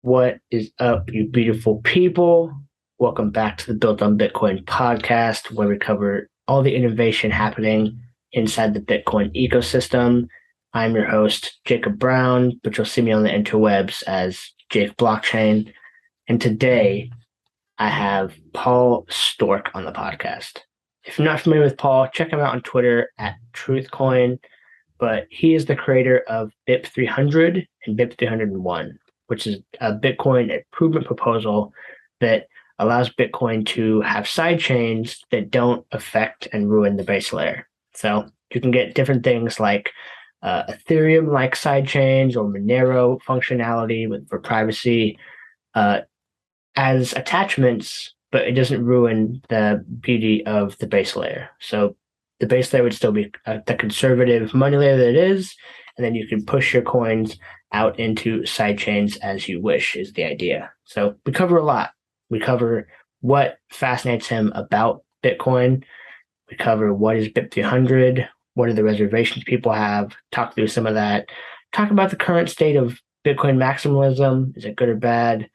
What is up, you beautiful people? Welcome back to the Built on Bitcoin podcast, where we cover all the innovation happening inside the Bitcoin ecosystem. I'm your host, Jacob Brown, but you'll see me on the interwebs as Jake Blockchain. And today, I have Paul Sztorc on the podcast. If you're not familiar with Paul, check him out on Twitter at TruthCoin, but he is the creator of BIP300 and BIP301, which is a Bitcoin improvement proposal that allows Bitcoin to have sidechains that don't affect and ruin the base layer. So you can get different things like Ethereum-like sidechains or Monero functionality for privacy as attachments, but it doesn't ruin the beauty of the base layer. So the base layer would still be the conservative money layer that it is, and then you can push your coins out into sidechains as you wish is the idea. So we cover a lot. We cover what fascinates him about Bitcoin. We cover what is BIP300, what are the reservations people have, talk through some of that, talk about the current state of Bitcoin maximalism, is it good or bad,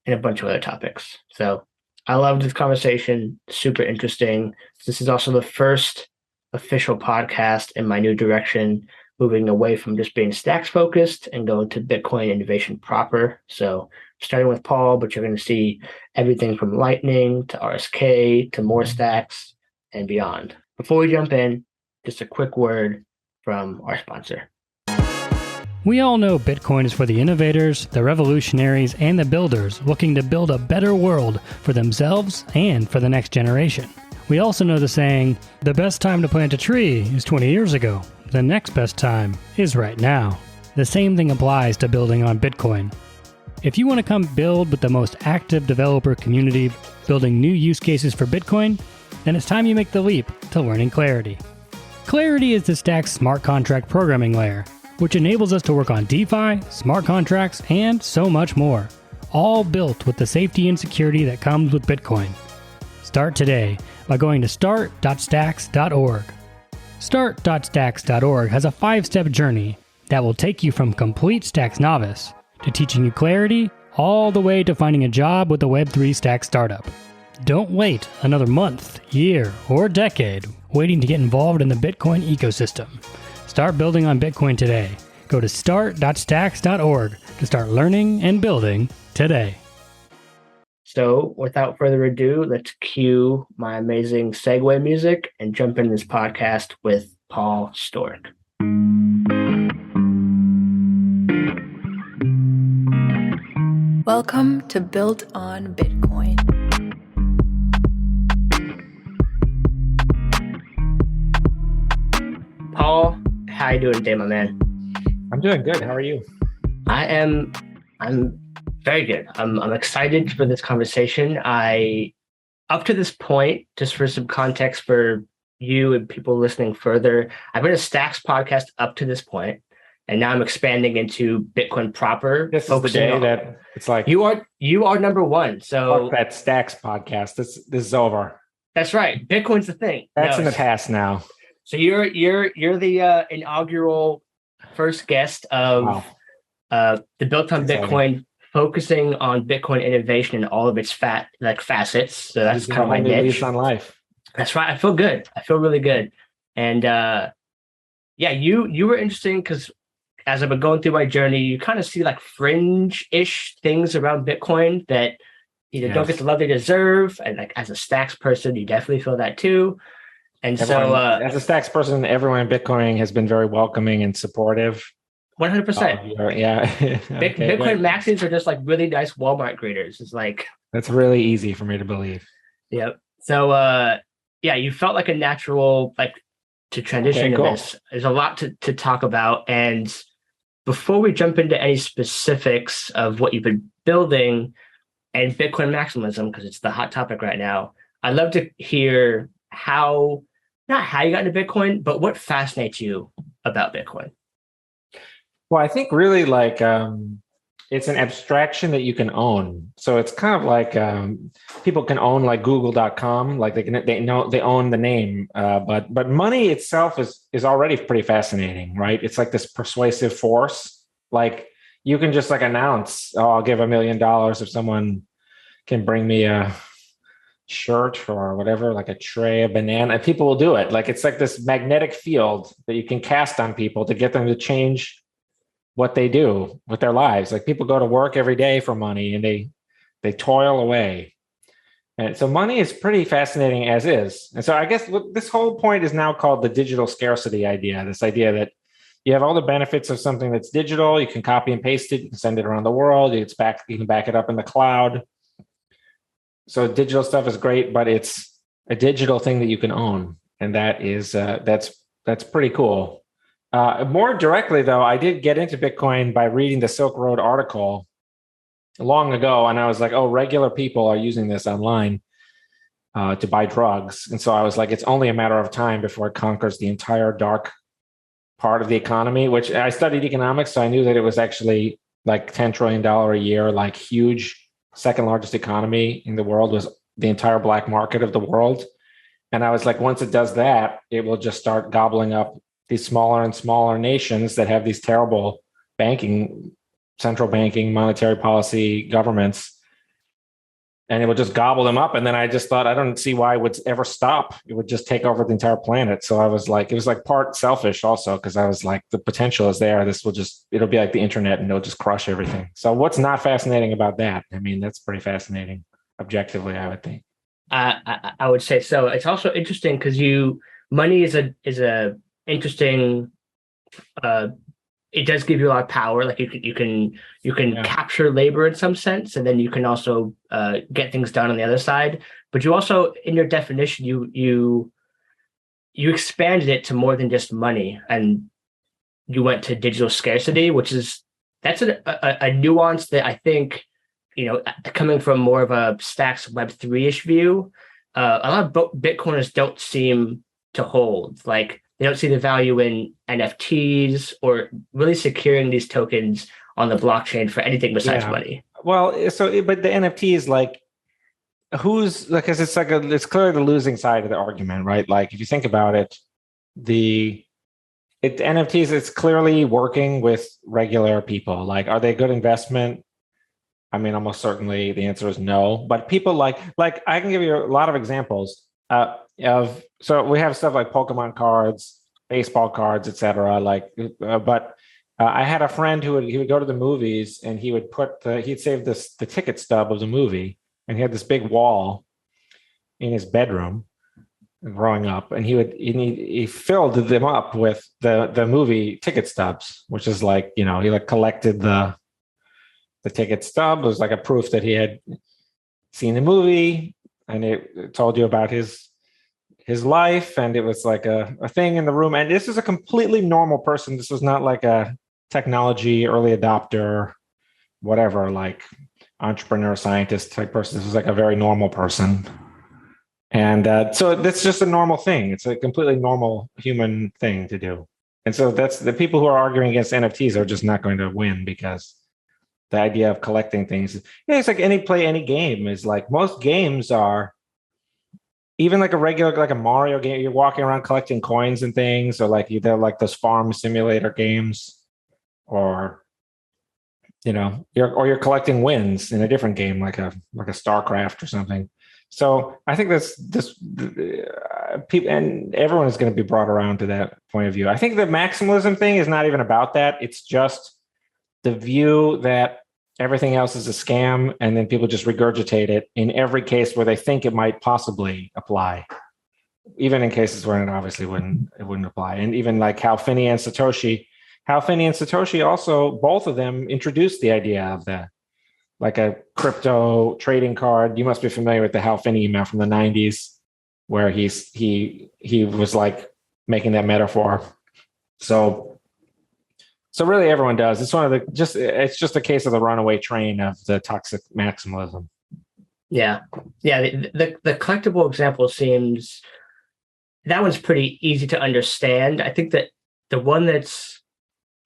and a bunch of other topics. So I love this conversation, super interesting. This is also the first official podcast in my new direction, moving away from just being stacks focused and going to Bitcoin innovation proper. So starting with Paul, but you're going to see everything from Lightning to RSK to more stacks and beyond. Before we jump in, just a quick word from our sponsor. We all know Bitcoin is for the innovators, the revolutionaries, and the builders looking to build a better world for themselves and for the next generation. We also know the saying, the best time to plant a tree is 20 years ago. The next best time is right now. The same thing applies to building on Bitcoin. If you want to come build with the most active developer community building new use cases for Bitcoin, then it's time you make the leap to learning Clarity. Clarity is the Stack's smart contract programming layer, which enables us to work on DeFi, smart contracts, and so much more, all built with the safety and security that comes with Bitcoin. Start today by going to start.stacks.org. Start.stacks.org has a 5-step journey that will take you from complete Stacks novice to teaching you Clarity all the way to finding a job with a Web3 Stacks startup. Don't wait another month, year, or decade waiting to get involved in the Bitcoin ecosystem. Start building on Bitcoin today. Go to start.stacks.org to start learning and building today. So without further ado, let's cue my amazing segue music and jump into this podcast with Paul Sztorc. Welcome to Built on Bitcoin. Paul, how you doing today, my man? I'm doing good. How are you? I'm very good. I'm excited for this conversation. Up to this point, just for some context for you and people listening further, I've been a Stacks podcast up to this point, and now I'm expanding into Bitcoin proper. This is the day that it's like you are number one. So that Stacks podcast. This is over. That's right. Bitcoin's the thing. That's in the past now. So you're the inaugural first guest of the Built on Bitcoin, focusing on Bitcoin innovation and all of its facets. So that's kind of my niche on life. That's right. I feel good. I feel really good. And you were interesting because as I've been going through my journey, you kind of see like fringe-ish things around Bitcoin that don't get the love they deserve. And like as a Stacks person, you definitely feel that too. And as a Stacks person, everyone in Bitcoin has been very welcoming and supportive. 100%. Yeah. Bitcoin maxis are just like really nice Walmart greeters. It's like that's really easy for me to believe. Yep. So you felt like a natural to transition to this. There's a lot to talk about. And before we jump into any specifics of what you've been building and Bitcoin maximalism, because it's the hot topic right now, I'd love to hear not how you got into Bitcoin, but what fascinates you about Bitcoin. Well, I think really it's an abstraction that you can own. So it's kind of like people can own like Google.com, like they own the name, but money itself is already pretty fascinating, right? It's like this persuasive force. Like you can just like announce, oh, I'll give $1 million if someone can bring me a shirt or whatever, like a tray of banana, and people will do it. Like it's like this magnetic field that you can cast on people to get them to change what they do with their lives. Like people go to work every day for money and they toil away. And so money is pretty fascinating as is. And so I guess this whole point is now called the digital scarcity idea, this idea that you have all the benefits of something that's digital. You can copy and paste it. You can send it around the world. You can back it up in the cloud. So digital stuff is great, but it's a digital thing that you can own. And that is, that's pretty cool. More directly, though, I did get into Bitcoin by reading the Silk Road article long ago. And I was like, oh, regular people are using this online to buy drugs. And so I was like, it's only a matter of time before it conquers the entire dark part of the economy, which I studied economics. So I knew that it was actually like $10 trillion a year, like huge, second largest economy in the world, was the entire black market of the world. And I was like, once it does that, it will just start gobbling up these smaller and smaller nations that have these terrible banking, central banking, monetary policy governments. And it would just gobble them up. And then I just thought, I don't see why it would ever stop. It would just take over the entire planet. So I was like, it was like part selfish also, because I was like, the potential is there. It'll be like the internet and it'll just crush everything. So what's not fascinating about that? I mean, that's pretty fascinating, objectively, I would think. I would say so. It's also interesting because money is a interesting. It does give you a lot of power. Like you can capture labor in some sense, and then you can also get things done on the other side. But you also, in your definition, you expanded it to more than just money, and you went to digital scarcity, that's a nuance that I think, coming from more of a Stacks Web3-ish view, a lot of Bitcoiners don't seem to hold. Like they don't see the value in NFTs or really securing these tokens on the blockchain for anything besides money. Well, but the NFT is like, because it's clearly the losing side of the argument, right? Like if you think about it, the NFTs, it's clearly working with regular people. Like, are they a good investment? I mean, almost certainly the answer is no. But people like I can give you a lot of examples so we have stuff like Pokemon cards, baseball cards, etc. But I had a friend he would go to the movies and he would he'd save the ticket stub of the movie, and he had this big wall in his bedroom growing up, and he filled them up with the movie ticket stubs, which is like, he like collected the ticket stub. It was like a proof that he had seen the movie, and it told you about his life, and it was like a thing in the room. And this is a completely normal person. This was not like a technology early adopter, whatever, like entrepreneur, scientist type person. This was like a very normal person. And so that's just a normal thing. It's a completely normal human thing to do. And so that's the people who are arguing against NFTs are just not going to win, because the idea of collecting things, it's like any game is like, most games are, even like a regular, like a Mario game, you're walking around collecting coins and things, or like either like those farm simulator games, or you're collecting wins in a different game, like a StarCraft or something. So I think people and everyone is going to be brought around to that point of view. I think the maximalism thing is not even about that. It's just the view that everything else is a scam, and then people just regurgitate it in every case where they think it might possibly apply, even in cases where it obviously wouldn't apply. And even like Hal Finney and Satoshi also, both of them introduced the idea of like a crypto trading card. You must be familiar with the Hal Finney email from the 90s, where he was like making that metaphor. So really everyone does. It's it's just a case of the runaway train of the toxic maximalism. Yeah. The collectible example seems, that one's pretty easy to understand. I think that the one that's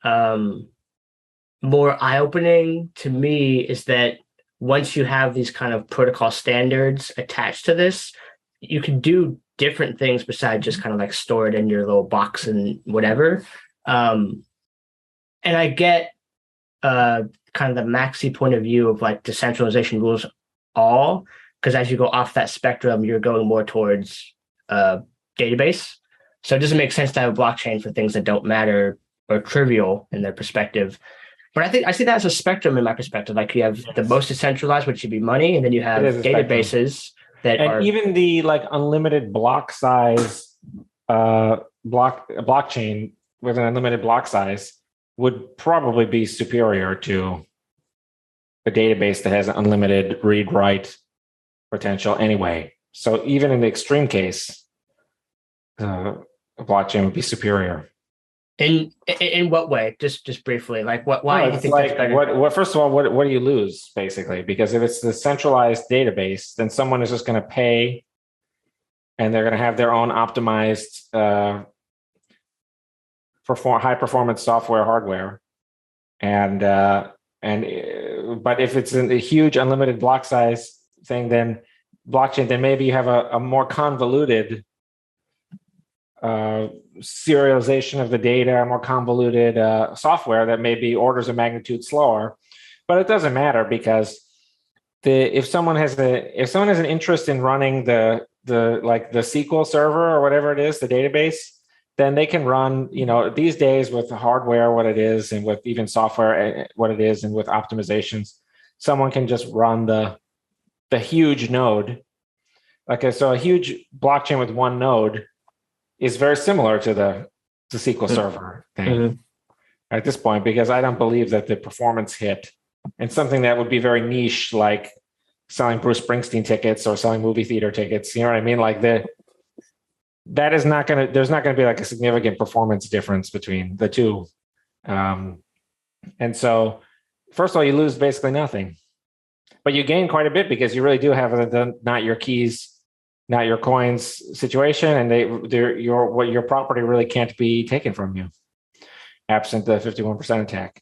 more eye-opening to me is that once you have these kind of protocol standards attached to this, you can do different things besides just kind of like store it in your little box and whatever. And I get kind of the maxi point of view of like decentralization rules all, because as you go off that spectrum, you're going more towards database. So it doesn't make sense to have a blockchain for things that don't matter or trivial in their perspective. But I think I see that as a spectrum in my perspective. Like you have the most decentralized, which should be money, and then you have databases that and are even the like unlimited block size blockchain with an unlimited block size would probably be superior to a database that has unlimited read write potential anyway. So even in the extreme case, a blockchain would be superior. In what way? Just briefly, like why do you think that's better? What first of all, what do you lose basically? Because if it's the centralized database, then someone is just going to pay, and they're going to have their own optimized high performance software hardware, but if it's a huge unlimited block size thing, then blockchain, then maybe you have a more convoluted serialization of the data, more convoluted software that may be orders of magnitude slower, but it doesn't matter because if someone has an interest in running the SQL server or whatever it is, the database, then they can run, these days with the hardware what it is, and with even software what it is, and with optimizations, someone can just run the huge node. So a huge blockchain with one node is very similar to the SQL Server thing at this point, because I don't believe that the performance hit, and something that would be very niche, like selling Bruce Springsteen tickets or selling movie theater tickets, you know what I mean? Like there's not going to be like a significant performance difference between the two. And so first of all, you lose basically nothing, but you gain quite a bit because you really do have the not your keys, not your coins situation, and your property really can't be taken from you, absent the 51% attack.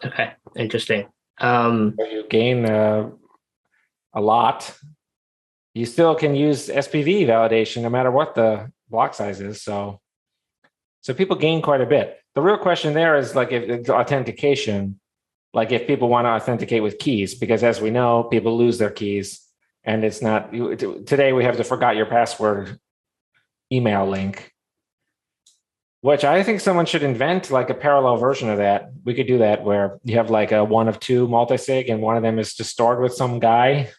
Okay, interesting. So you gain a lot. You still can use SPV validation no matter what the block size is. So people gain quite a bit. The real question there is like if it's authentication, like if people want to authenticate with keys, because as we know, people lose their keys. And it's not, today we have the forgot your password email link, which I think someone should invent like a parallel version of that. We could do that where you have like a one of two multisig, and one of them is just stored with some guy.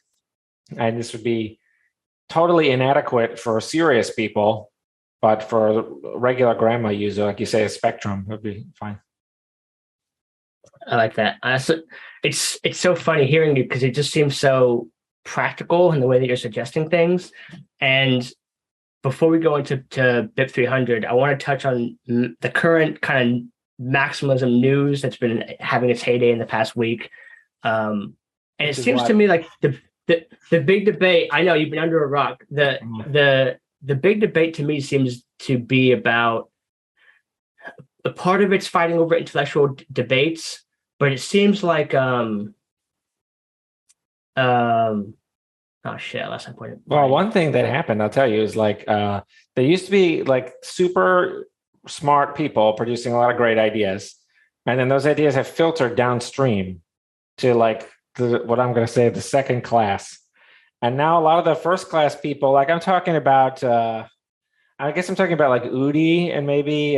And this would be totally inadequate for serious people, but for a regular grandma user, like you say, a Spectrum would be fine. I like that. It's so funny hearing you, because it just seems so practical in the way that you're suggesting things. And before we go into BIP300, I want to touch on the current kind of maximalism news that's been having its heyday in the past week. And it seems to me like the big debate, I know you've been under a rock. The big debate to me seems to be about a part of it's fighting over intellectual debates, but it seems like oh shit, I lost my point. Well, one thing that happened, I'll tell you, is like there used to be like super smart people producing a lot of great ideas, and then those ideas have filtered downstream to like what I'm going to say the second class, and now a lot of the first class people, like I'm talking about, I guess I'm talking about like Udi, and maybe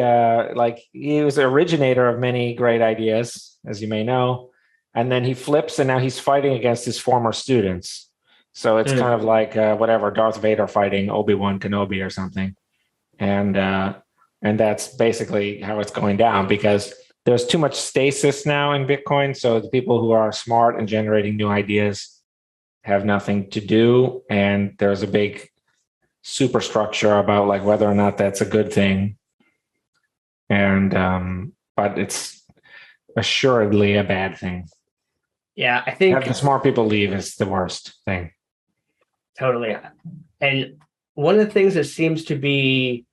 like he was the originator of many great ideas, as you may know, and then he flips, and now he's fighting against his former students. So it's kind of like whatever, Darth Vader fighting Obi-Wan Kenobi or something. And that's basically how it's going down, because there's too much stasis now in Bitcoin. So the people who are smart and generating new ideas have nothing to do. And there's a big superstructure about like whether or not that's a good thing. And but it's assuredly a bad thing. Yeah, I think having smart people leave is the worst thing. Totally. And one of the things that seems to be,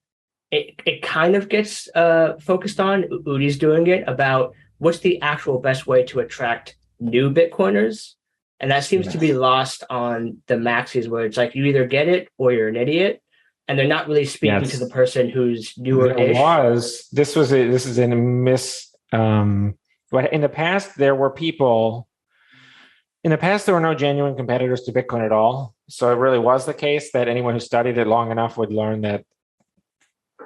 it kind of gets focused on, Udi's doing it, about what's the actual best way to attract new Bitcoiners. And that seems to be lost on the maxis, where it's like you either get it or you're an idiot. And they're not really speaking to the person who's newer-ish. This is a But in the past, there were no genuine competitors to Bitcoin at all. So it really was the case that anyone who studied it long enough would learn that.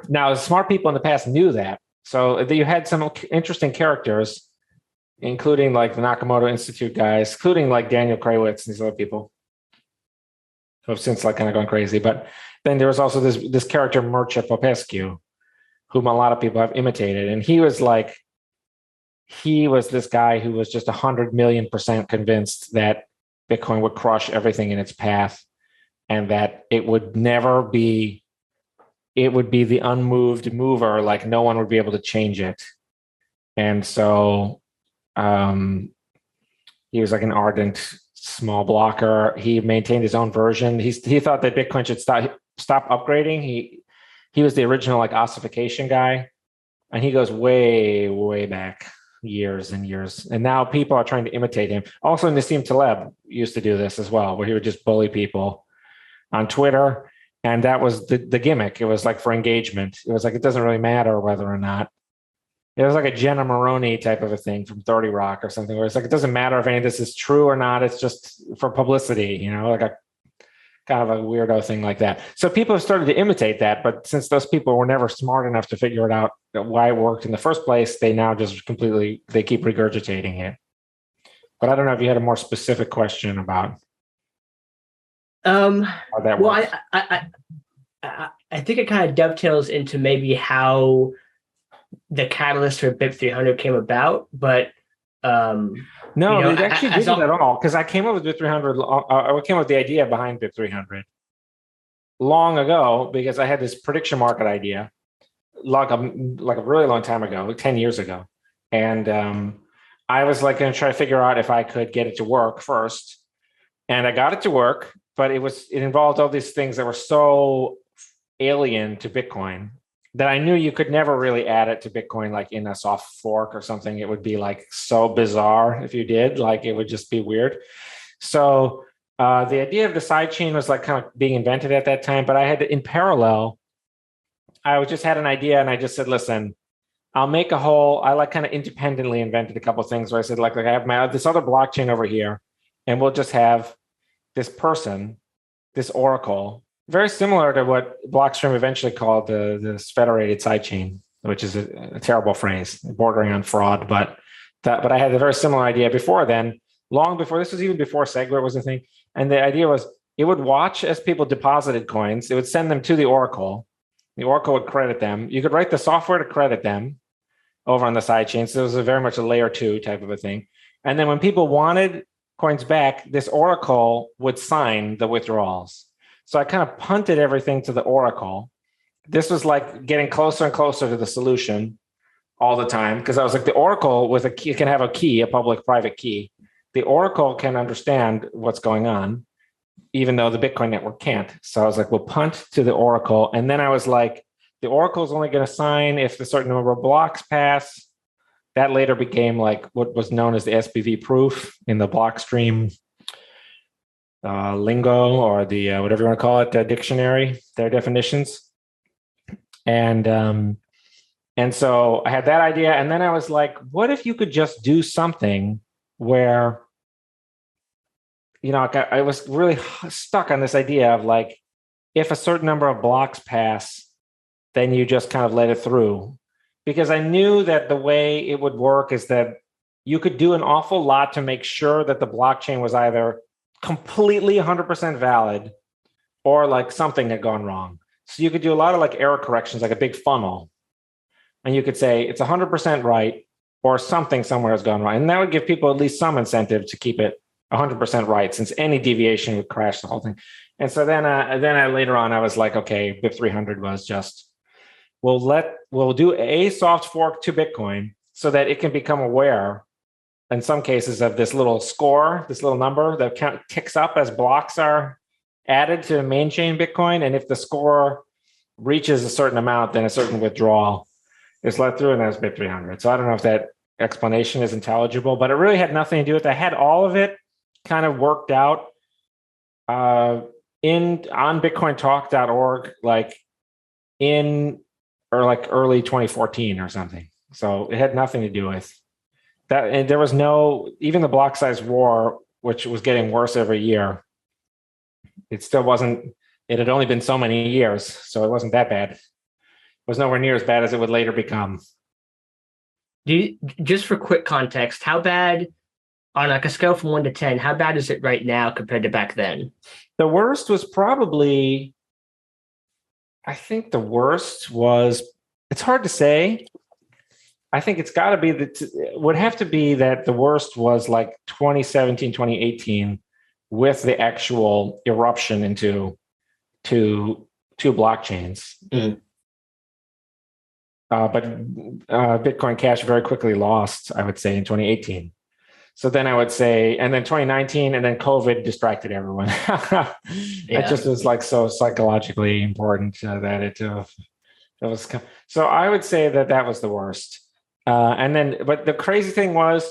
Now, smart people in the past knew that. So you had some interesting characters, including like the Nakamoto Institute guys, including like Daniel Kraywitz and these other people who have since like kind of gone crazy. But then there was also this character, Mircea Popescu, whom a lot of people have imitated. And he was this guy who was just 100,000,000% convinced that Bitcoin would crush everything in its path and that it would be the unmoved mover, like no one would be able to change it. And so he was like an ardent small blocker. He maintained his own version. He thought that Bitcoin should stop upgrading. He was the original like ossification guy, and he goes way, way back, years and years. And now people are trying to imitate him. Also, Nassim Taleb used to do this as well, where he would just bully people on Twitter. And that was the gimmick. It was like for engagement. It was like, it doesn't really matter whether or not. It was like a Jenna Maroney type of a thing from 30 Rock or something, where it's like, it doesn't matter if any of this is true or not. It's just for publicity, like a kind of a weirdo thing like that. So people have started to imitate that. But since those people were never smart enough to figure it out why it worked in the first place, they now just they keep regurgitating it. But I don't know if you had a more specific question about how that works. I think it kind of dovetails into maybe how the catalyst for BIP300 came about, but no, it actually didn't at all, because I came up with BIP300. I came up with the idea behind BIP300 long ago because I had this prediction market idea, like a really long time ago, like 10 years ago, and I was like going to try to figure out if I could get it to work first, and I got it to work, but it involved all these things that were so alien to Bitcoin that I knew you could never really add it to Bitcoin, like in a soft fork or something. It would be like so bizarre if you did, like it would just be weird. So the idea of the sidechain was like kind of being invented at that time, but I had to, in parallel, I just had an idea and I just said, listen, I'll make I like kind of independently invented a couple of things where I said, like I have this other blockchain over here, and we'll just have this person, this oracle, very similar to what Blockstream eventually called this federated sidechain, which is a terrible phrase, bordering on fraud. But I had a very similar idea before then, long before. This was even before SegWit was a thing. And the idea was it would watch as people deposited coins. It would send them to the oracle. The oracle would credit them. You could write the software to credit them over on the sidechain. So it was very much a layer 2 type of a thing. And then when people wanted coins back, this oracle would sign the withdrawals. So I kind of punted everything to the oracle. This was like getting closer and closer to the solution all the time, because I was like, the oracle with a key can have a key, a public-private key. The oracle can understand what's going on, even though the Bitcoin network can't. So I was like, we'll punt to the oracle. And then I was like, the oracle is only going to sign if a certain number of blocks pass. That later became like what was known as the SPV proof in the Blockstream lingo, or the whatever you want to call it, dictionary, their definitions. And so I had that idea, and then I was like, what if you could just do something where, I was really stuck on this idea of like, if a certain number of blocks pass, then you just kind of let it through. Because I knew that the way it would work is that you could do an awful lot to make sure that the blockchain was either completely 100% valid or like something had gone wrong. So you could do a lot of like error corrections, like a big funnel. And you could say it's 100% right or something somewhere has gone wrong. And that would give people at least some incentive to keep it 100% right, since any deviation would crash the whole thing. And so then later on, I was like, okay, BIP300 was just, we'll do a soft fork to Bitcoin so that it can become aware in some cases of this little score, this little number that ticks up as blocks are added to the main chain Bitcoin. And if the score reaches a certain amount, then a certain withdrawal is let through, and that's BIP300. So I don't know if that explanation is intelligible, but it really had nothing to do with it. I had all of it kind of worked out on bitcointalk.org, like early 2014 or something. So it had nothing to do with And there was even the block size war, which was getting worse every year. It still wasn't. It had only been so many years, so it wasn't that bad. It was nowhere near as bad as it would later become. Just for quick context, how bad, on like a scale from 1 to 10, how bad is it right now compared to back then? The worst was probably, I think the worst was, it's hard to say. I think it's got to be would have to be that the worst was like 2017, 2018 with the actual eruption into two blockchains. Mm. But Bitcoin Cash very quickly lost, I would say, in 2018. So then I would say, and then 2019, and then COVID distracted everyone. It just was like so psychologically important that it was. So I would say that was the worst. But the crazy thing was,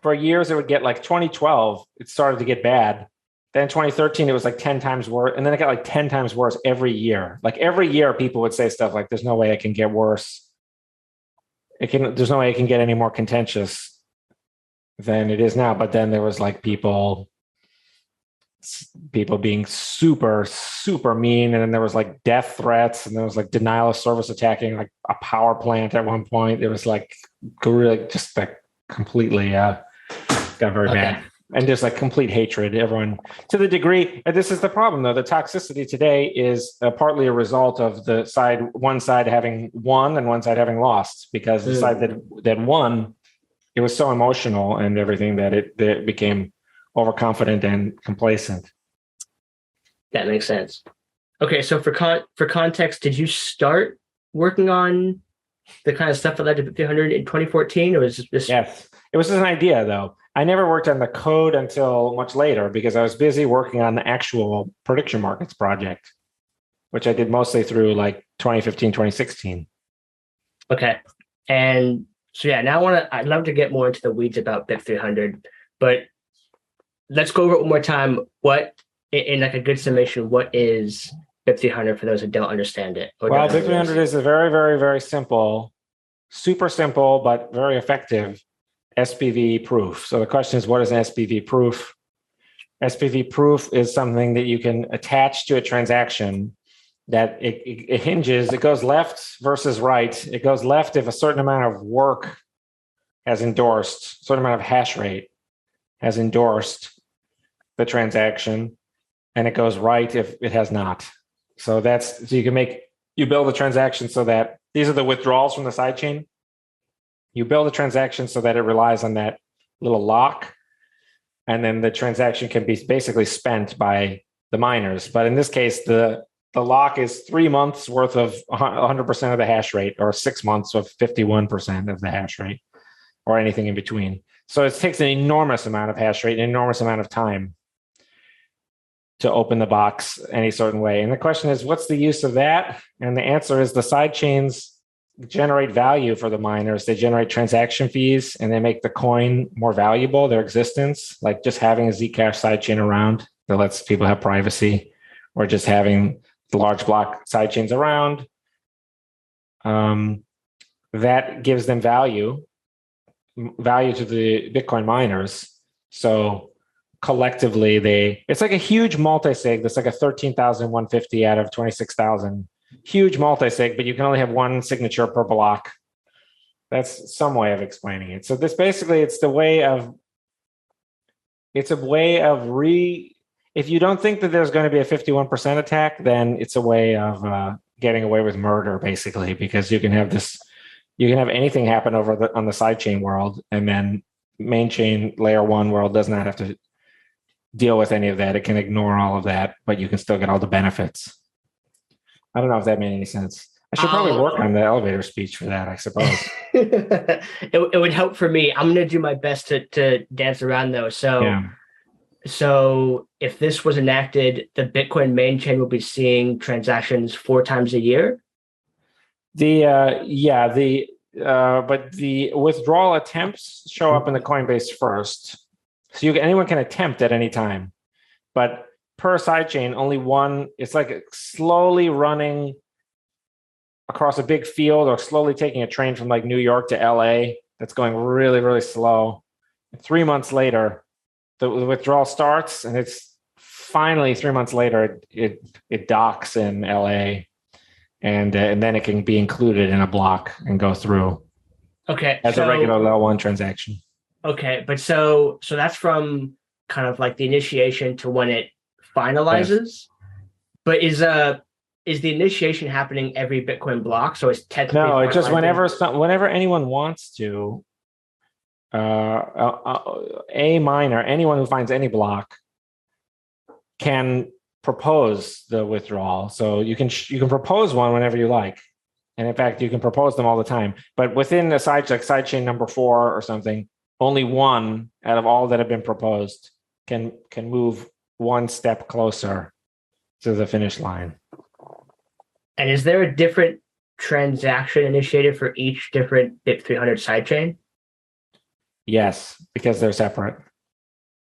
for years it would get like 2012, it started to get bad. Then 2013, it was like 10 times worse. And then it got like 10 times worse every year. Like every year, people would say stuff like, there's no way it can get worse. There's no way it can get any more contentious than it is now. But then there was like people being super, super mean. And then there was like death threats. And there was like denial of service attacking like a power plant at one point. It was like really just like completely got very bad. And just like complete hatred, everyone to the degree. And this is the problem, though. The toxicity today is partly a result of one side having won and one side having lost, because the side that won, it was so emotional and everything that it became overconfident and complacent. That makes sense. Okay, so for context, did you start working on the kind of stuff that led to BIP300 in 2014, or was this? Yes, it was just an idea, though. I never worked on the code until much later because I was busy working on the actual prediction markets project, which I did mostly through like 2015, 2016. Okay. And so, now I'd love to get more into the weeds about BIP300, but let's go over it one more time. What, in like a good summation, what is BIP300 for those who don't understand it? Well, BIP300 is a very, very, very simple, super simple, but very effective SPV proof. So the question is, what is an SPV proof? SPV proof is something that you can attach to a transaction that it hinges, it goes left versus right. It goes left if a certain amount of work has endorsed, a certain amount of hash rate has endorsed the transaction, and it goes right if it has not. So you build a transaction so that these are the withdrawals from the sidechain. You build a transaction so that it relies on that little lock, and then the transaction can be basically spent by the miners. But in this case, the lock is 3 months worth of 100% of the hash rate, or 6 months of 51% of the hash rate, or anything in between. So it takes an enormous amount of hash rate, an enormous amount of time to open the box any certain way. And the question is, what's the use of that? And the answer is the sidechains generate value for the miners. They generate transaction fees, and they make the coin more valuable, their existence, like just having a Zcash sidechain around that lets people have privacy, or just having the large block sidechains around. That gives them value to the Bitcoin miners. So collectively, it's like a huge multi-sig that's like a 13,150 out of 26,000. Huge multi-sig, but you can only have one signature per block. That's some way of explaining it. So this basically, it's a way of if you don't think that there's going to be a 51% attack, then it's a way of getting away with murder, basically, because you can have anything happen on the sidechain world, and then main chain layer 1 world does not have to deal with any of that. It can ignore all of that, but you can still get all the benefits. I don't know if that made any sense. I should probably work on the elevator speech for that, I suppose. It would help for me. I'm going to do my best to dance around, though. So if this was enacted, the Bitcoin main chain will be seeing transactions 4 times a year? But the withdrawal attempts show up in the Coinbase first. So anyone can attempt at any time. But per sidechain, only one, it's like slowly running across a big field, or slowly taking a train from like New York to LA that's going really, really slow. 3 months later, the withdrawal starts, and it's finally 3 months later, it docks in LA, and then it can be included in a block and go through. Okay. As a regular level 1 transaction. Okay, but so that's from kind of like the initiation to when it finalizes. Yes. But is the initiation happening every Bitcoin block? So it's technically no, it's just whenever anyone wants to. A miner, anyone who finds any block, can propose the withdrawal. So you can propose one whenever you like, and in fact, you can propose them all the time. But within the sidechain number 4 or something, only one out of all that have been proposed can move one step closer to the finish line. And is there a different transaction initiated for each different BIP300 sidechain? Yes, because they're separate.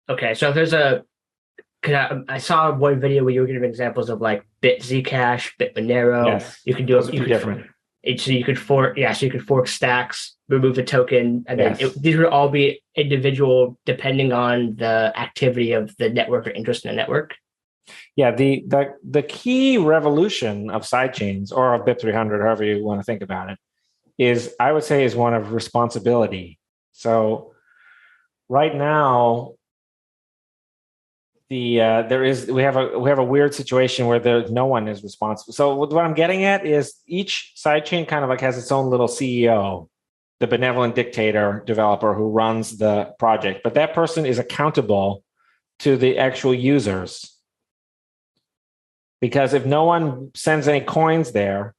Okay, so if there's I saw one video where you were giving examples of like Zcash, Monero. Yes, you can do it. Different. So you could fork stacks, remove the token, and then these would all be individual depending on the activity of the network or interest in the network. Yeah, the key revolution of sidechains or of BIP300, however you want to think about it, is one of responsibility. So right now, we have a weird situation where no one is responsible. So what I'm getting at is each sidechain kind of like has its own little CEO, the benevolent dictator developer who runs the project, but that person is accountable to the actual users. Because if no one sends any coins there,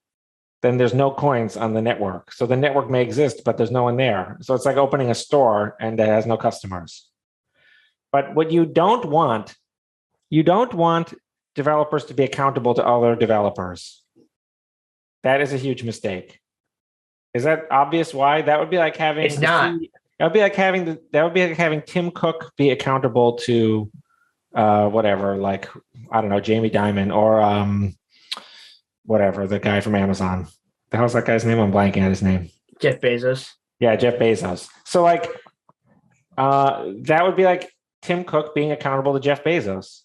then there's no coins on the network. So the network may exist, but there's no one there. So it's like opening a store and it has no customers. But what you don't want developers to be accountable to other developers. That is a huge mistake. Is that obvious why? That would be like having It's not. That would be like having Tim Cook be accountable to whatever, like, I don't know, Jamie Dimon or whatever, the guy from Amazon. The hell's that guy's name? I'm blanking on his name. Jeff Bezos. Yeah, Jeff Bezos. So like that would be like Tim Cook being accountable to Jeff Bezos.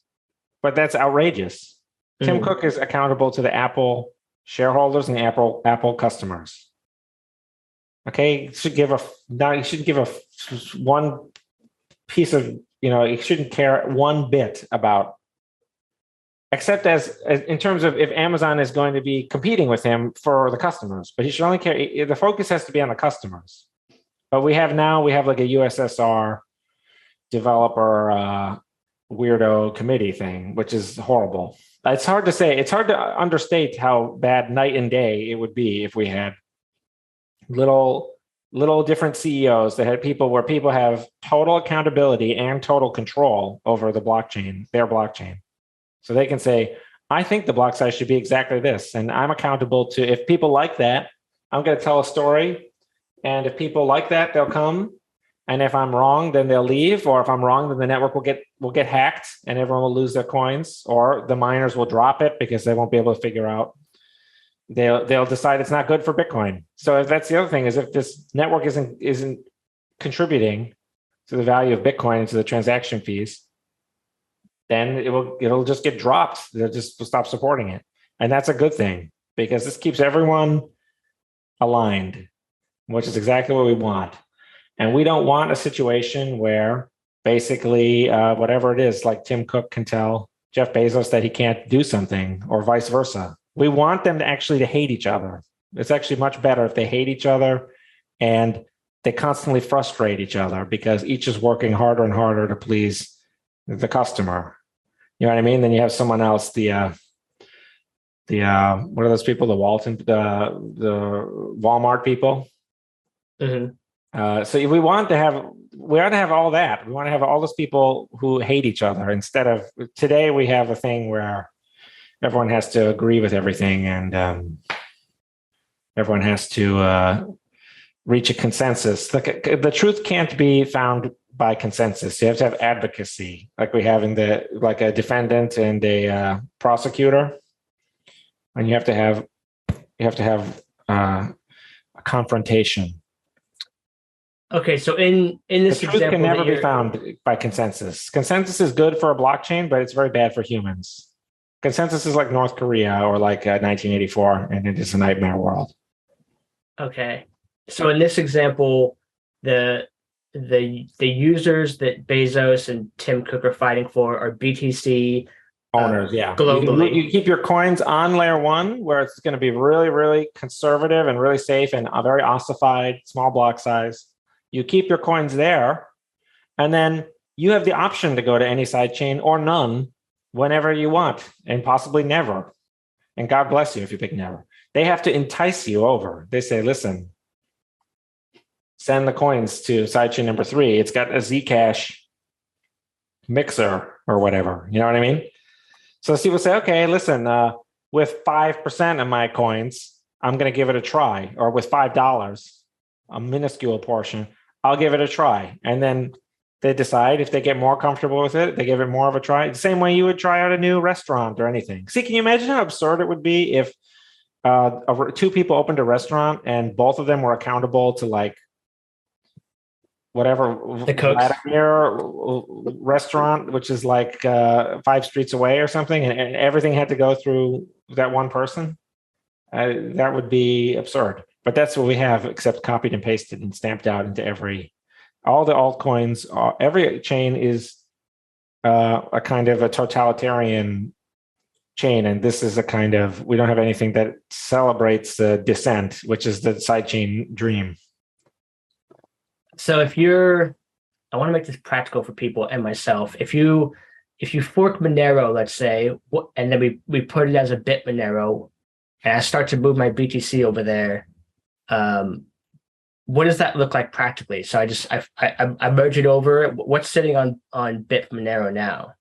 But that's outrageous. Tim Cook is accountable to the Apple shareholders and the Apple customers. Okay, you shouldn't give a one piece of, you shouldn't care one bit about, except as in terms of if Amazon is going to be competing with him for the customers, but he should only care, the focus has to be on the customers. But we have like a USSR developer weirdo committee thing, which is horrible. It's hard to say. It's hard to understate how bad night and day it would be if we had little different CEOs that had where people have total accountability and total control over the blockchain, their blockchain. So they can say, I think the block size should be exactly this. And I'm accountable to, if people like that, I'm going to tell a story. And if people like that, they'll come. And if I'm wrong, then they'll leave. Or if I'm wrong, then the network will get hacked and everyone will lose their coins, or the miners will drop it because they won't be able to figure out. They'll decide it's not good for Bitcoin. So if that's the other thing, is if this network isn't contributing to the value of Bitcoin and to the transaction fees, then it'll just get dropped. They'll just stop supporting it. And that's a good thing, because this keeps everyone aligned, which is exactly what we want. And we don't want a situation where basically whatever it is, like Tim Cook can tell Jeff Bezos that he can't do something, or vice versa. We want them to hate each other. It's actually much better if they hate each other and they constantly frustrate each other because each is working harder and harder to please the customer. You know what I mean? Then you have someone else, the what are those people? The Walmart people. Mm-hmm. So we ought to have all that. We want to have all those people who hate each other, instead of today we have a thing where everyone has to agree with everything, and everyone has to reach a consensus. The truth can't be found by consensus. You have to have advocacy, like we have like a defendant and a prosecutor, and you have to have a confrontation. Okay, so in this The truth example, can never be found by consensus. Consensus is good for a blockchain, but it's very bad for humans. Consensus is like North Korea or like 1984, and it is a nightmare world. Okay, so in this example, the users that Bezos and Tim Cook are fighting for are BTC Owners, yeah. globally. You keep your coins on layer one, where it's going to be really, really conservative and really safe and a very ossified, small block size. You keep your coins there, and then you have the option to go to any sidechain or none whenever you want, and possibly never. And God bless you if you pick never. They have to entice you over. They say, listen, send the coins to sidechain number 3. It's got a Zcash mixer or whatever. You know what I mean? So people say, okay, listen, with 5% of my coins, I'm going to give it a try. Or with $5, a minuscule portion, I'll give it a try. And then they decide if they get more comfortable with it, they give it more of a try. The same way you would try out a new restaurant or anything. See, can you imagine how absurd it would be if 2 people opened a restaurant and both of them were accountable to like whatever The Cokes. Vladimir restaurant, which is like 5 streets away or something, and everything had to go through that one person? That would be absurd. But that's what we have, except copied and pasted and stamped out into all the altcoins. Every chain is a kind of a totalitarian chain, and this is a kind of, we don't have anything that celebrates the dissent, which is the sidechain dream. So I want to make this practical for people and myself. If you fork Monero, let's say, and then we put it as a bit Monero, and I start to move my BTC over there, what does that look like practically? So I merge it over. What's sitting on bit Monero now?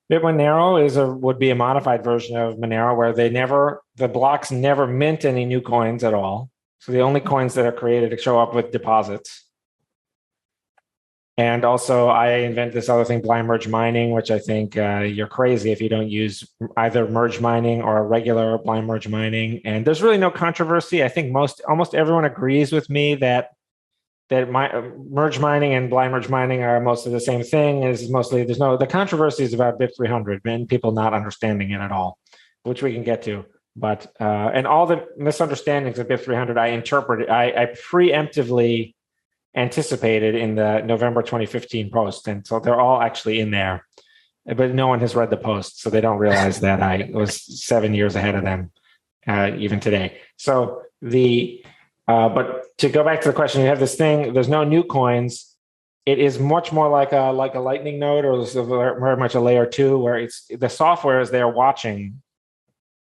Bit Monero would be a modified version of Monero where the blocks never mint any new coins at all. So the only coins that are created show up with deposits. And also I invented this other thing, blind merge mining, which I think you're crazy if you don't use either merge mining or regular blind merge mining. And there's really no controversy. I think almost everyone agrees with me that merge mining and blind merge mining are mostly the same thing. The controversy is about BIP300 and people not understanding it at all, which we can get to. But and all the misunderstandings of BIP300, I preemptively anticipated in the November 2015 post. And so they're all actually in there, but no one has read the post. So they don't realize that I was 7 years ahead of them, even today. So but to go back to the question, you have this thing, there's no new coins. It is much more like a lightning node, or very much a layer 2, where the software is there watching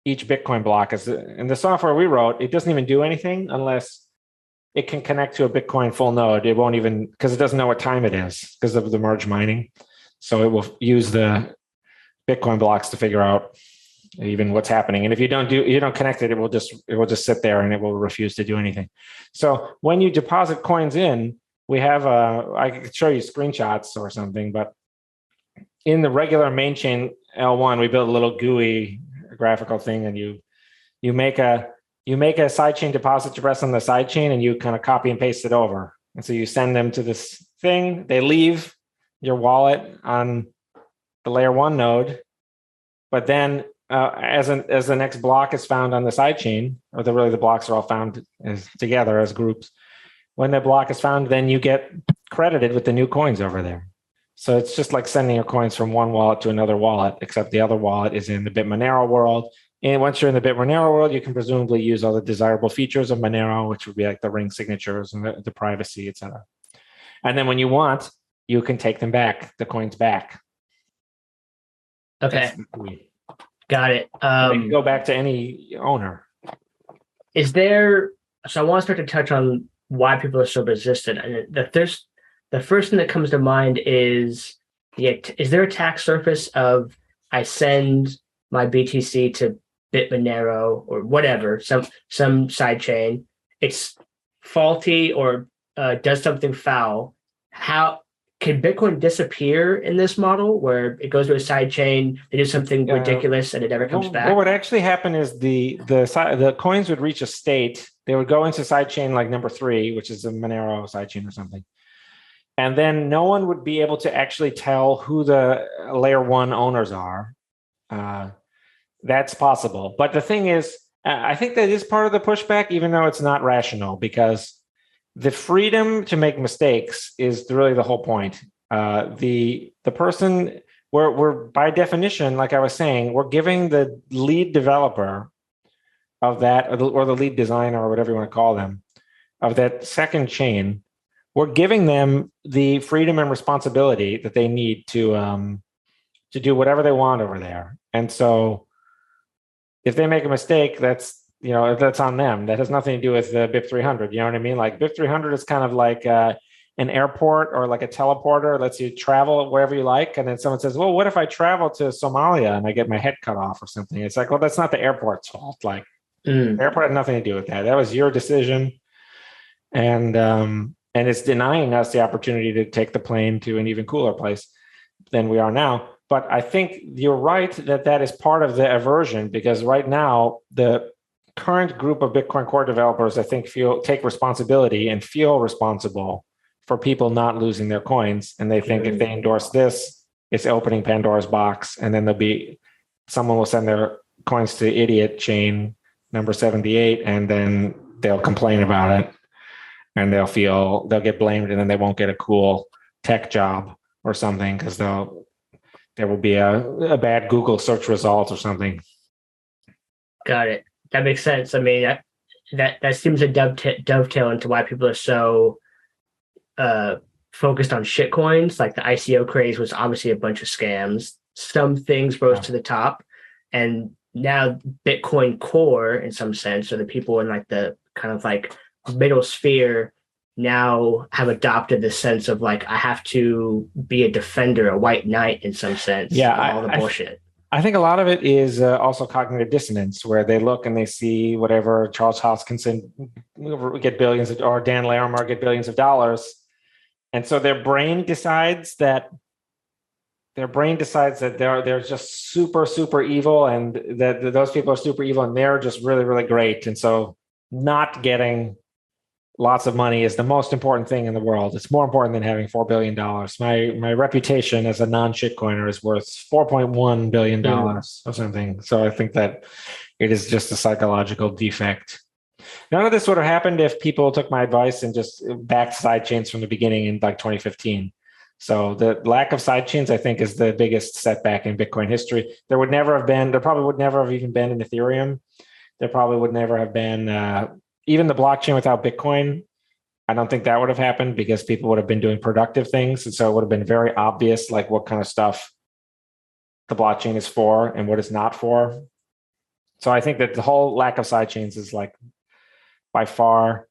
each Bitcoin block. In the software we wrote, it doesn't even do anything unless it can connect to a Bitcoin full node. It won't even, because it doesn't know what time it is because of the merge mining. So it will use the Bitcoin blocks to figure out even what's happening. And if you don't connect it, it will just sit there and it will refuse to do anything. So when you deposit coins in, we have I could show you screenshots or something, but in the regular main chain L1, we built a little GUI graphical thing, and you make a sidechain deposit to rest on the sidechain, and you kind of copy and paste it over. And so you send them to this thing. They leave your wallet on the layer 1 node, but then as the next block is found on the sidechain, or the blocks are all found together as groups. When the block is found, then you get credited with the new coins over there. So it's just like sending your coins from one wallet to another wallet, except the other wallet is in the bit Monero world. And once you're in the bit Monero world, you can presumably use all the desirable features of Monero, which would be like the ring signatures and the privacy, et cetera. And then when you want, you can take them back, the coins back. Okay. Got it. They can go back to any owner. So I want to start to touch on why people are so resistant. And the first thing that comes to mind is there a attack surface of I send my BTC to BitMonero or whatever, some sidechain, it's faulty or does something foul. can Bitcoin disappear in this model where it goes to a side chain, they do something ridiculous, and it never comes back? What would actually happen is the coins would reach a state. They would go into sidechain like number 3, which is a Monero sidechain or something. And then no one would be able to actually tell who the layer 1 owners are. That's possible. But the thing is, I think that is part of the pushback, even though it's not rational, because the freedom to make mistakes is really the whole point. The person, we're by definition, like I was saying, we're giving the lead developer of that, or the lead designer, or whatever you want to call them, of that second chain, we're giving them the freedom and responsibility that they need to do whatever they want over there. And so if they make a mistake, that's on them. That has nothing to do with the BIP300. You know what I mean? Like BIP300 is kind of like an airport or like a teleporter. It lets you travel wherever you like. And then someone says, well, what if I travel to Somalia and I get my head cut off or something? It's like, well, that's not the airport's fault. Like the airport had nothing to do with that. That was your decision. And it's denying us the opportunity to take the plane to an even cooler place than we are now. But I think you're right that is part of the aversion, because right now the current group of Bitcoin Core developers, I think, take responsibility and feel responsible for people not losing their coins. And they think if they endorse this, it's opening Pandora's box. And then someone will send their coins to idiot chain number 78, and then they'll complain about it. And they'll get blamed, and then they won't get a cool tech job or something because there will be a bad Google search result or something. Got it. That makes sense. I mean, that seems to dovetail into why people are so focused on shitcoins. Like the ICO craze was obviously a bunch of scams. Some things rose to the top, and now Bitcoin Core, in some sense, or the people in like the kind of like middle sphere, now have adopted the sense of like, I have to be a defender, a white knight in some sense. Yeah, all the bullshit. I think a lot of it is also cognitive dissonance, where they look and they see whatever Charles Hoskinson get billions or Dan Larimer get billions of dollars, and so their brain decides that they're just super evil, and that those people are super evil, and they're just really great, and so not getting lots of money is the most important thing in the world. It's more important than having $4 billion. My reputation as a non-shitcoiner is worth $4.1 billion or something. So I think that it is just a psychological defect. None of this would have happened if people took my advice and just backed sidechains from the beginning in like 2015. So the lack of sidechains, I think, is the biggest setback in Bitcoin history. There probably would never have even been an Ethereum. There probably would never have been even the blockchain without Bitcoin. I don't think that would have happened, because people would have been doing productive things. And so it would have been very obvious, like what kind of stuff the blockchain is for and what it's not for. So I think that the whole lack of sidechains is like by far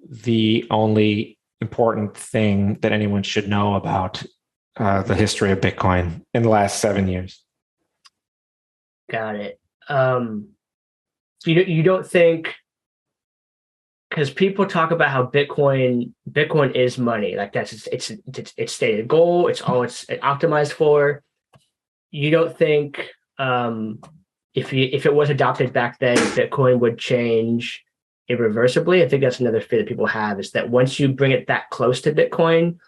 the only important thing that anyone should know about the history of Bitcoin in the last 7 years. Got it. You don't think, because people talk about how Bitcoin is money, like that's its stated goal, it's all it's optimized for. You don't think if it was adopted back then, Bitcoin would change irreversibly? I think that's another fear that people have, is that once you bring it that close to Bitcoin,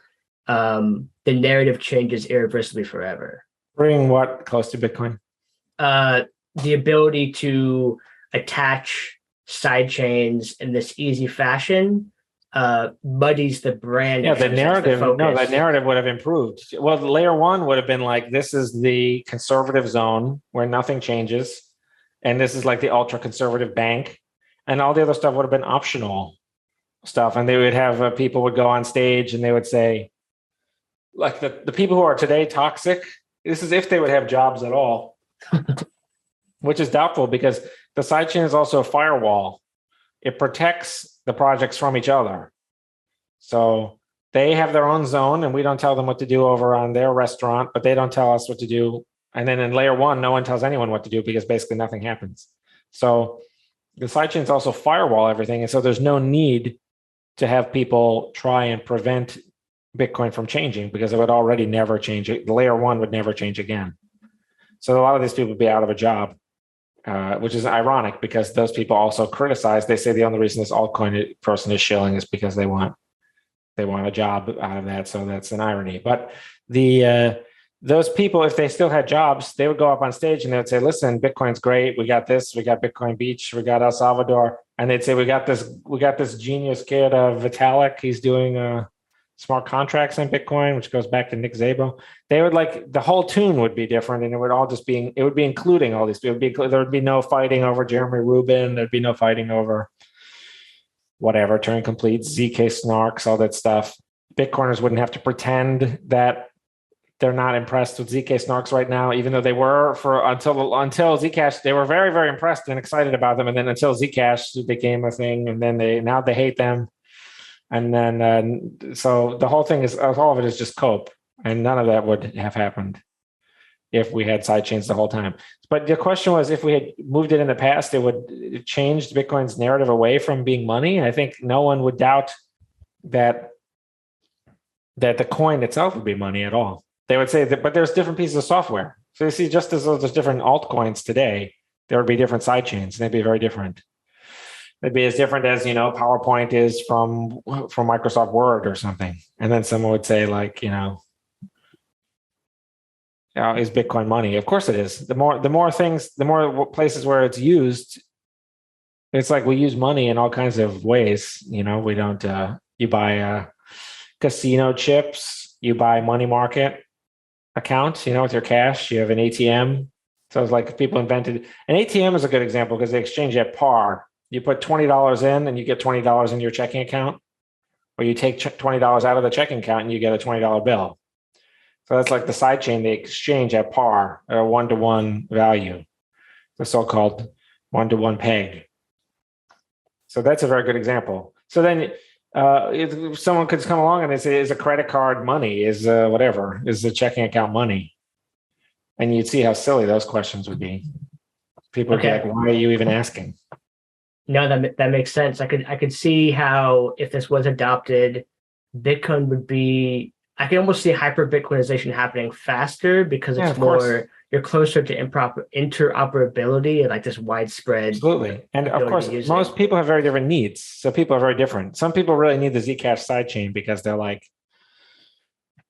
the narrative changes irreversibly forever. Bring what close to Bitcoin? The ability to attach sidechains in this easy fashion muddies the brand. Yeah, the narrative. No, that narrative would have improved. Well, layer 1 would have been like, this is the conservative zone where nothing changes, and this is like the ultra conservative bank, and all the other stuff would have been optional stuff. And they would have people would go on stage and they would say, like the people who are today toxic. This is if they would have jobs at all, which is doubtful, because the sidechain is also a firewall. It protects the projects from each other. So they have their own zone, and we don't tell them what to do over on their restaurant, but they don't tell us what to do. And then in layer 1, no one tells anyone what to do, because basically nothing happens. So the sidechains also firewall everything. And so there's no need to have people try and prevent Bitcoin from changing because it would already never change. The layer one would never change again. So a lot of these people would be out of a job, which is ironic because those people also criticize. They say the only reason this altcoin person is shilling is because they want a job out of that. So that's an irony. But those people, if they still had jobs, they would go up on stage and they would say, listen, Bitcoin's great. We got this. We got Bitcoin Beach. We got El Salvador. And they'd say, we got this genius kid, Vitalik. He's doing smart contracts on Bitcoin, which goes back to Nick Szabo. They would the whole tune would be different. And it would all just be, it would be including all these. There would be no fighting over Jeremy Rubin. There'd be no fighting over whatever, Turing Complete, ZK snarks, all that stuff. Bitcoiners wouldn't have to pretend that they're not impressed with ZK snarks right now, even though they were until Zcash, they were very, very impressed and excited about them. And then until Zcash became a thing, and then now they hate them. And then, so the whole thing all of it is just cope. And none of that would have happened if we had sidechains the whole time. But the question was, if we had moved it in the past, it would change Bitcoin's narrative away from being money. I think no one would doubt that the coin itself would be money at all. They would say that, but there's different pieces of software. So you see, just as there's different altcoins today, there would be different sidechains, and they'd be very different. They'd be as different as, PowerPoint is from Microsoft Word or something. And then someone would say, is Bitcoin money? Of course it is. The more places where it's used, it's like we use money in all kinds of ways. We don't, you buy casino chips, you buy money market accounts, with your cash, you have an ATM. So it's like people invented an ATM is a good example because they exchange at par. You put $20 in and you get $20 in your checking account, or you take $20 out of the checking account and you get a $20 bill. So that's like the sidechain. They exchange at par, a one-to-one value, the so-called one-to-one peg. So that's a very good example. So then if someone could come along and they say, is a credit card money? Is the checking account money? And you'd see how silly those questions would be. People would be like, why are you even asking? No, that makes sense. I could see how if this was adopted, Bitcoin would be. I can almost see hyper Bitcoinization happening faster because it's you're closer to interoperability and like this widespread. Absolutely, and of course, most people have very different needs. So people are very different. Some people really need the Zcash sidechain because they're like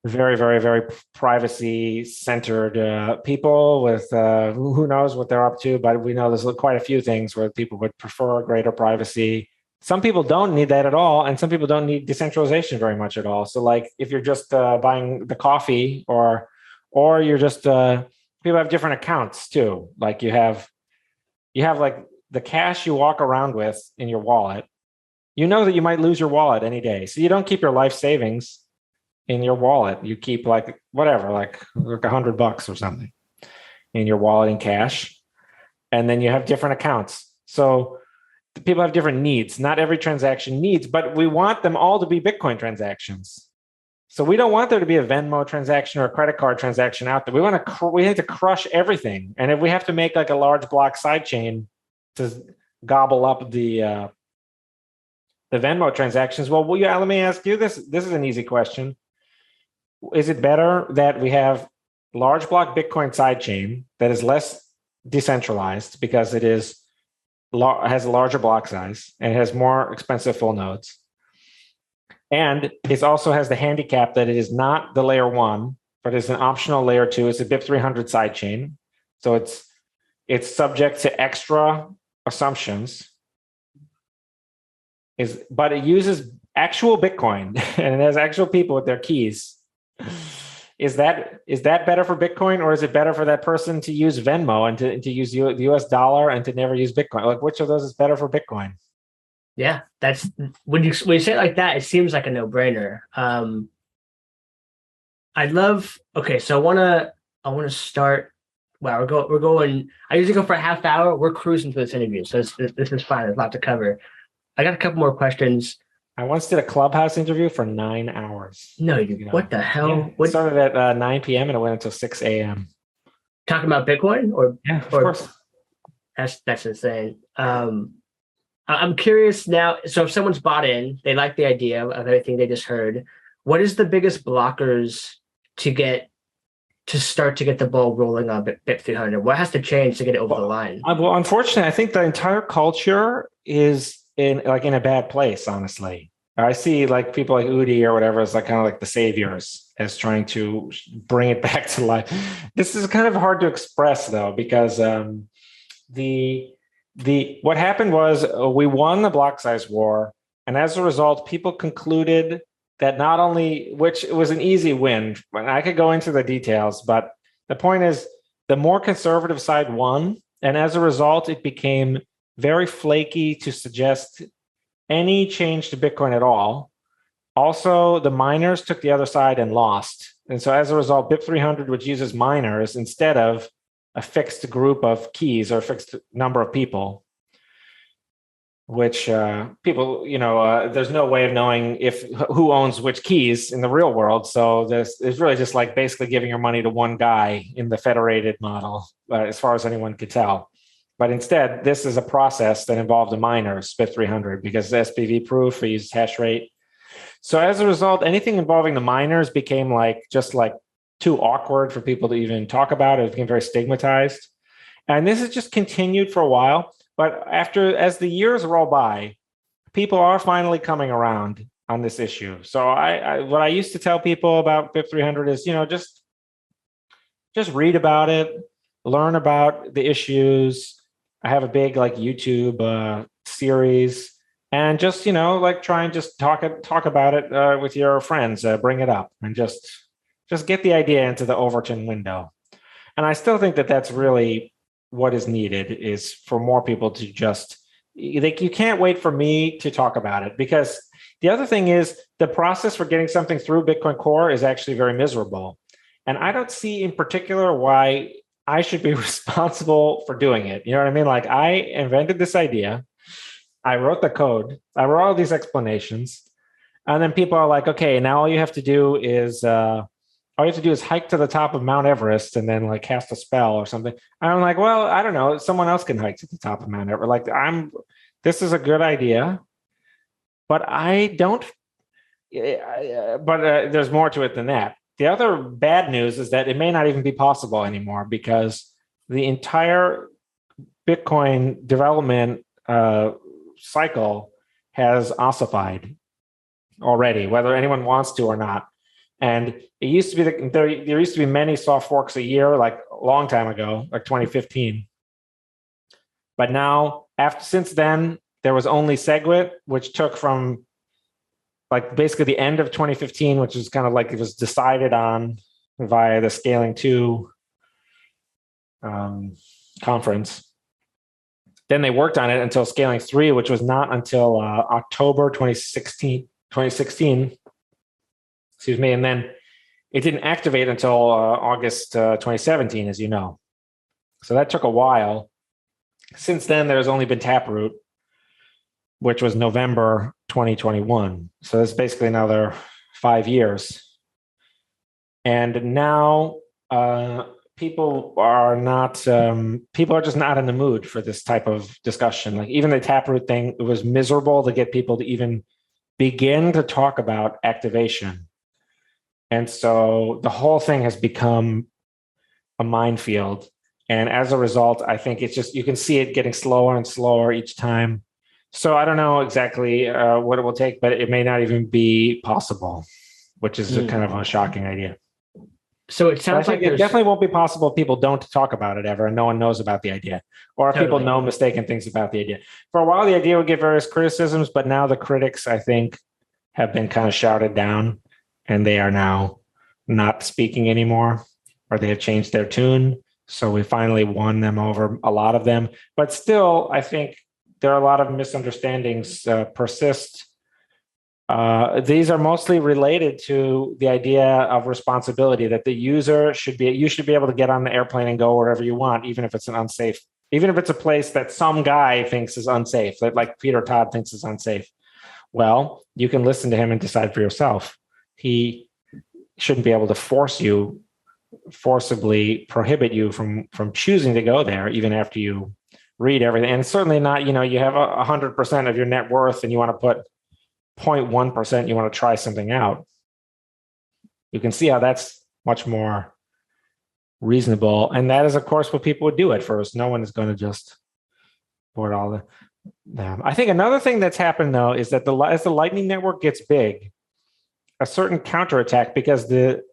very, very, very privacy-centered people with who knows what they're up to, but we know there's quite a few things where people would prefer greater privacy. Some people don't need that at all, and some people don't need decentralization very much at all. So, like, if you're just buying the coffee, or you're just people have different accounts too. Like you have like the cash you walk around with in your wallet. You know that you might lose your wallet any day, so you don't keep your life savings in your wallet. You keep like whatever, like $100 or something in your wallet in cash. And then you have different accounts. So people have different needs. Not every transaction needs, but we want them all to be Bitcoin transactions. So we don't want there to be a Venmo transaction or a credit card transaction out there. We need to crush everything. And if we have to make like a large block sidechain to gobble up the Venmo transactions, well, let me ask you this. This is an easy question. Is it better that we have large block Bitcoin sidechain that is less decentralized because it has a larger block size and it has more expensive full nodes, and it also has the handicap that it is not the layer one, but it's an optional layer two? It's a BIP300 sidechain, so it's subject to extra assumptions. But it uses actual Bitcoin and it has actual people with their keys. Is that better for Bitcoin, or is it better for that person to use Venmo and to use the US dollar and to never use Bitcoin? Like, which of those is better for Bitcoin? Yeah, that's when you say it like that, it seems like a no-brainer. So I wanna start. Wow, we're going. I usually go for a half hour. We're cruising through this interview, so this is fine. There's a lot to cover. I got a couple more questions. I once did a Clubhouse interview for 9 hours. No, you what the hell? Yeah. It started at 9 p.m. and it went until 6 a.m. Talking about Bitcoin, or of course. That's insane. I'm curious now. So if someone's bought in, they like the idea of everything they just heard. What is the biggest blockers to start to get the ball rolling on BIP300? What has to change to get it over the line? Well, unfortunately, I think the entire culture is in a bad place, honestly. I see like people like Udi or whatever as like kind of like the saviors as trying to bring it back to life. This is kind of hard to express though, because the what happened was we won the block size war, and as a result, people concluded that not only, which was an easy win, and I could go into the details, but the point is the more conservative side won, and as a result, it became very flaky to suggest any change to Bitcoin at all. Also, the miners took the other side and lost. And so as a result, BIP300, which uses miners instead of a fixed group of keys or a fixed number of people, which people, there's no way of knowing who owns which keys in the real world. So it's really just like basically giving your money to one guy in the federated model, as far as anyone could tell. But instead, this is a process that involved a miner, BIP300, because the SPV proof, we used hash rate. So as a result, anything involving the miners became just too awkward for people to even talk about. It became very stigmatized. And this has just continued for a while. But as the years roll by, people are finally coming around on this issue. So what I used to tell people about BIP300 is, just read about it, learn about the issues. I have a big YouTube series, and just try and just talk about it with your friends. Bring it up and just get the idea into the Overton window. And I still think that that's really what is needed, is for more people to just, you can't wait for me to talk about it, because the other thing is the process for getting something through Bitcoin Core is actually very miserable. And I don't see in particular why I should be responsible for doing it. You know what I mean? Like, I invented this idea. I wrote the code. I wrote all these explanations. And then people are like, okay, now all you have to do is hike to the top of Mount Everest and then cast a spell or something. And I'm like, well, I don't know. Someone else can hike to the top of Mount Everest. This is a good idea, but I don't. But there's more to it than that. The other bad news is that it may not even be possible anymore, because the entire Bitcoin development cycle has ossified already, whether anyone wants to or not. And it used to be there used to be many soft forks a year, like a long time ago, like 2015. But now, since then, there was only SegWit, which took from basically the end of 2015, which was kind of it was decided on via the Scaling 2 conference. Then they worked on it until Scaling 3, which was not until October 2016. Excuse me. And then it didn't activate until August 2017, as you know. So that took a while. Since then, there's only been Taproot, which was November 2021. So that's basically another 5 years. And now people are just not in the mood for this type of discussion. Even the Taproot thing, it was miserable to get people to even begin to talk about activation. And so the whole thing has become a minefield. And as a result, I think it's just, you can see it getting slower and slower each time. So I don't know exactly what it will take, but it may not even be possible, which is kind of a shocking idea. So it sounds like it definitely won't be possible if people don't talk about it ever and no one knows about the idea, or if people know mistaken things about the idea. For a while, the idea would get various criticisms, but now the critics, I think, have been kind of shouted down, and they are now not speaking anymore, or they have changed their tune. So we finally won them over, a lot of them. But still, I think there are a lot of misunderstandings persist. These are mostly related to the idea of responsibility, that the user you should be able to get on the airplane and go wherever you want, even if it's a place that some guy thinks is unsafe, that like Peter Todd thinks is unsafe. Well, you can listen to him and decide for yourself. He shouldn't be able to forcibly prohibit you from choosing to go there, even after you read everything. And certainly not, you have 100% of your net worth and you want to put 0.1%, you want to try something out. you can see how that's much more reasonable. And that is, of course, what people would do at first. No one is going to just board all the them. I think another thing that's happened, though, is that as the Lightning Network gets big, a certain counterattack, because the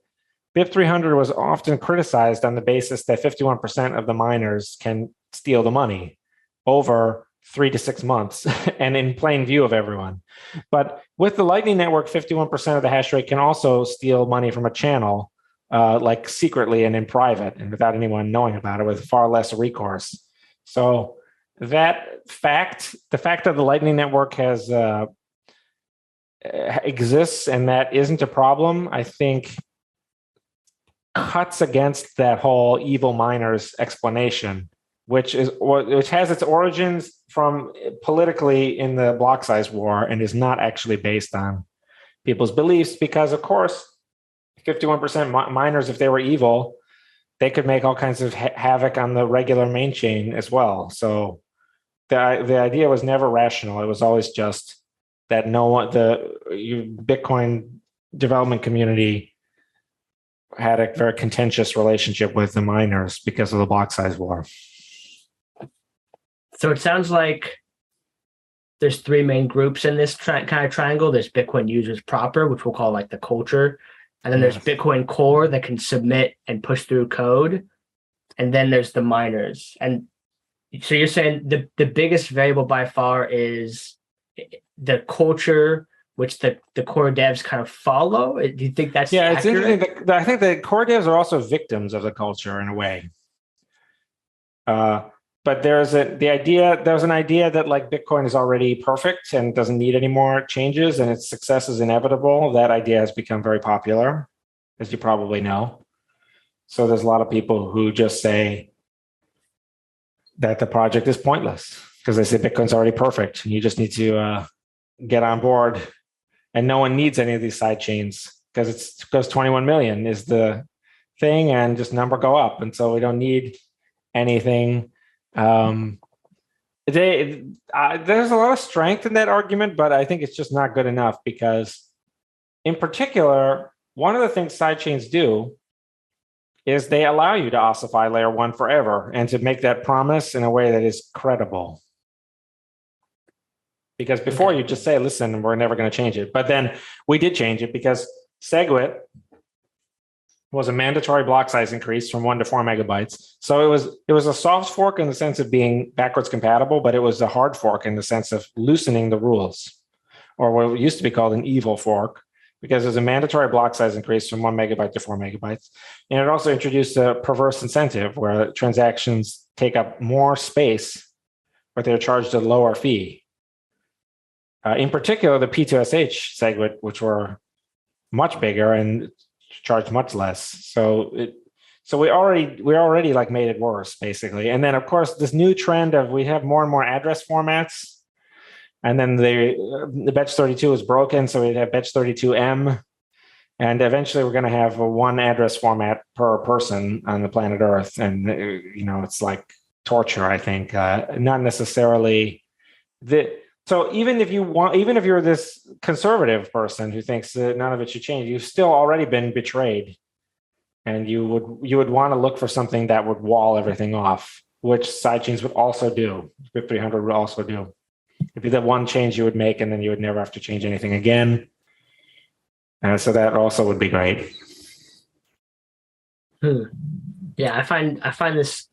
BIP300 was often criticized on the basis that 51% of the miners can steal the money over 3 to 6 months and in plain view of everyone. But with the Lightning Network, 51% of the hash rate can also steal money from a channel, like secretly and in private and without anyone knowing about it, with far less recourse. So the fact that the Lightning Network has exists and that isn't a problem, I think cuts against that whole evil miners explanation, which has its origins from politically in the block size war and is not actually based on people's beliefs, because of course 51% miners, if they were evil, they could make all kinds of havoc on the regular main chain as well. So the idea was never rational. It was always just that the Bitcoin development community had a very contentious relationship with the miners because of the block size war. So it sounds like there's three main groups in this kind of triangle. There's Bitcoin users proper, which we'll call like the culture. And then there's Bitcoin core that can submit and push through code. And then there's the miners. And so you're saying the biggest variable by far is the culture, which the core devs kind of follow? Do you think that's accurate? It's interesting. I think the core devs are also victims of the culture in a way. But there's an idea that like Bitcoin is already perfect and doesn't need any more changes and its success is inevitable. That idea has become very popular, as you probably know. So there's a lot of people who just say that the project is pointless because they say Bitcoin's already perfect and you just need to get on board, and no one needs any of these side chains because 21 million is the thing and just number go up. And so we don't need anything. There's a lot of strength in that argument, but I think it's just not good enough because in particular, one of the things sidechains do is they allow you to ossify layer one forever and to make that promise in a way that is credible. Because before you just say, listen, we're never going to change it. But then we did change it because SegWit was a mandatory block size increase from 1 to 4 megabytes. So it was a soft fork in the sense of being backwards compatible, but it was a hard fork in the sense of loosening the rules, or what used to be called an evil fork, because it was a mandatory block size increase from 1 megabyte to 4 megabytes. And it also introduced a perverse incentive where transactions take up more space, but they're charged a lower fee. In particular, the P2SH SegWit, which were much bigger and charged much less. So we already like made it worse, basically. And then, of course, this new trend of we have more and more address formats. And then the Betch32 is broken, so we'd have Betch32M. And eventually we're going to have a one address format per person on the planet Earth. And, it's like torture, I think. Not necessarily So even if you're this conservative person who thinks that none of it should change, you've still already been betrayed, and you would want to look for something that would wall everything off, which sidechains would also do. BIP300 would also do. It'd be the one change you would make, and then you would never have to change anything again. So that also would be great. Yeah, I find this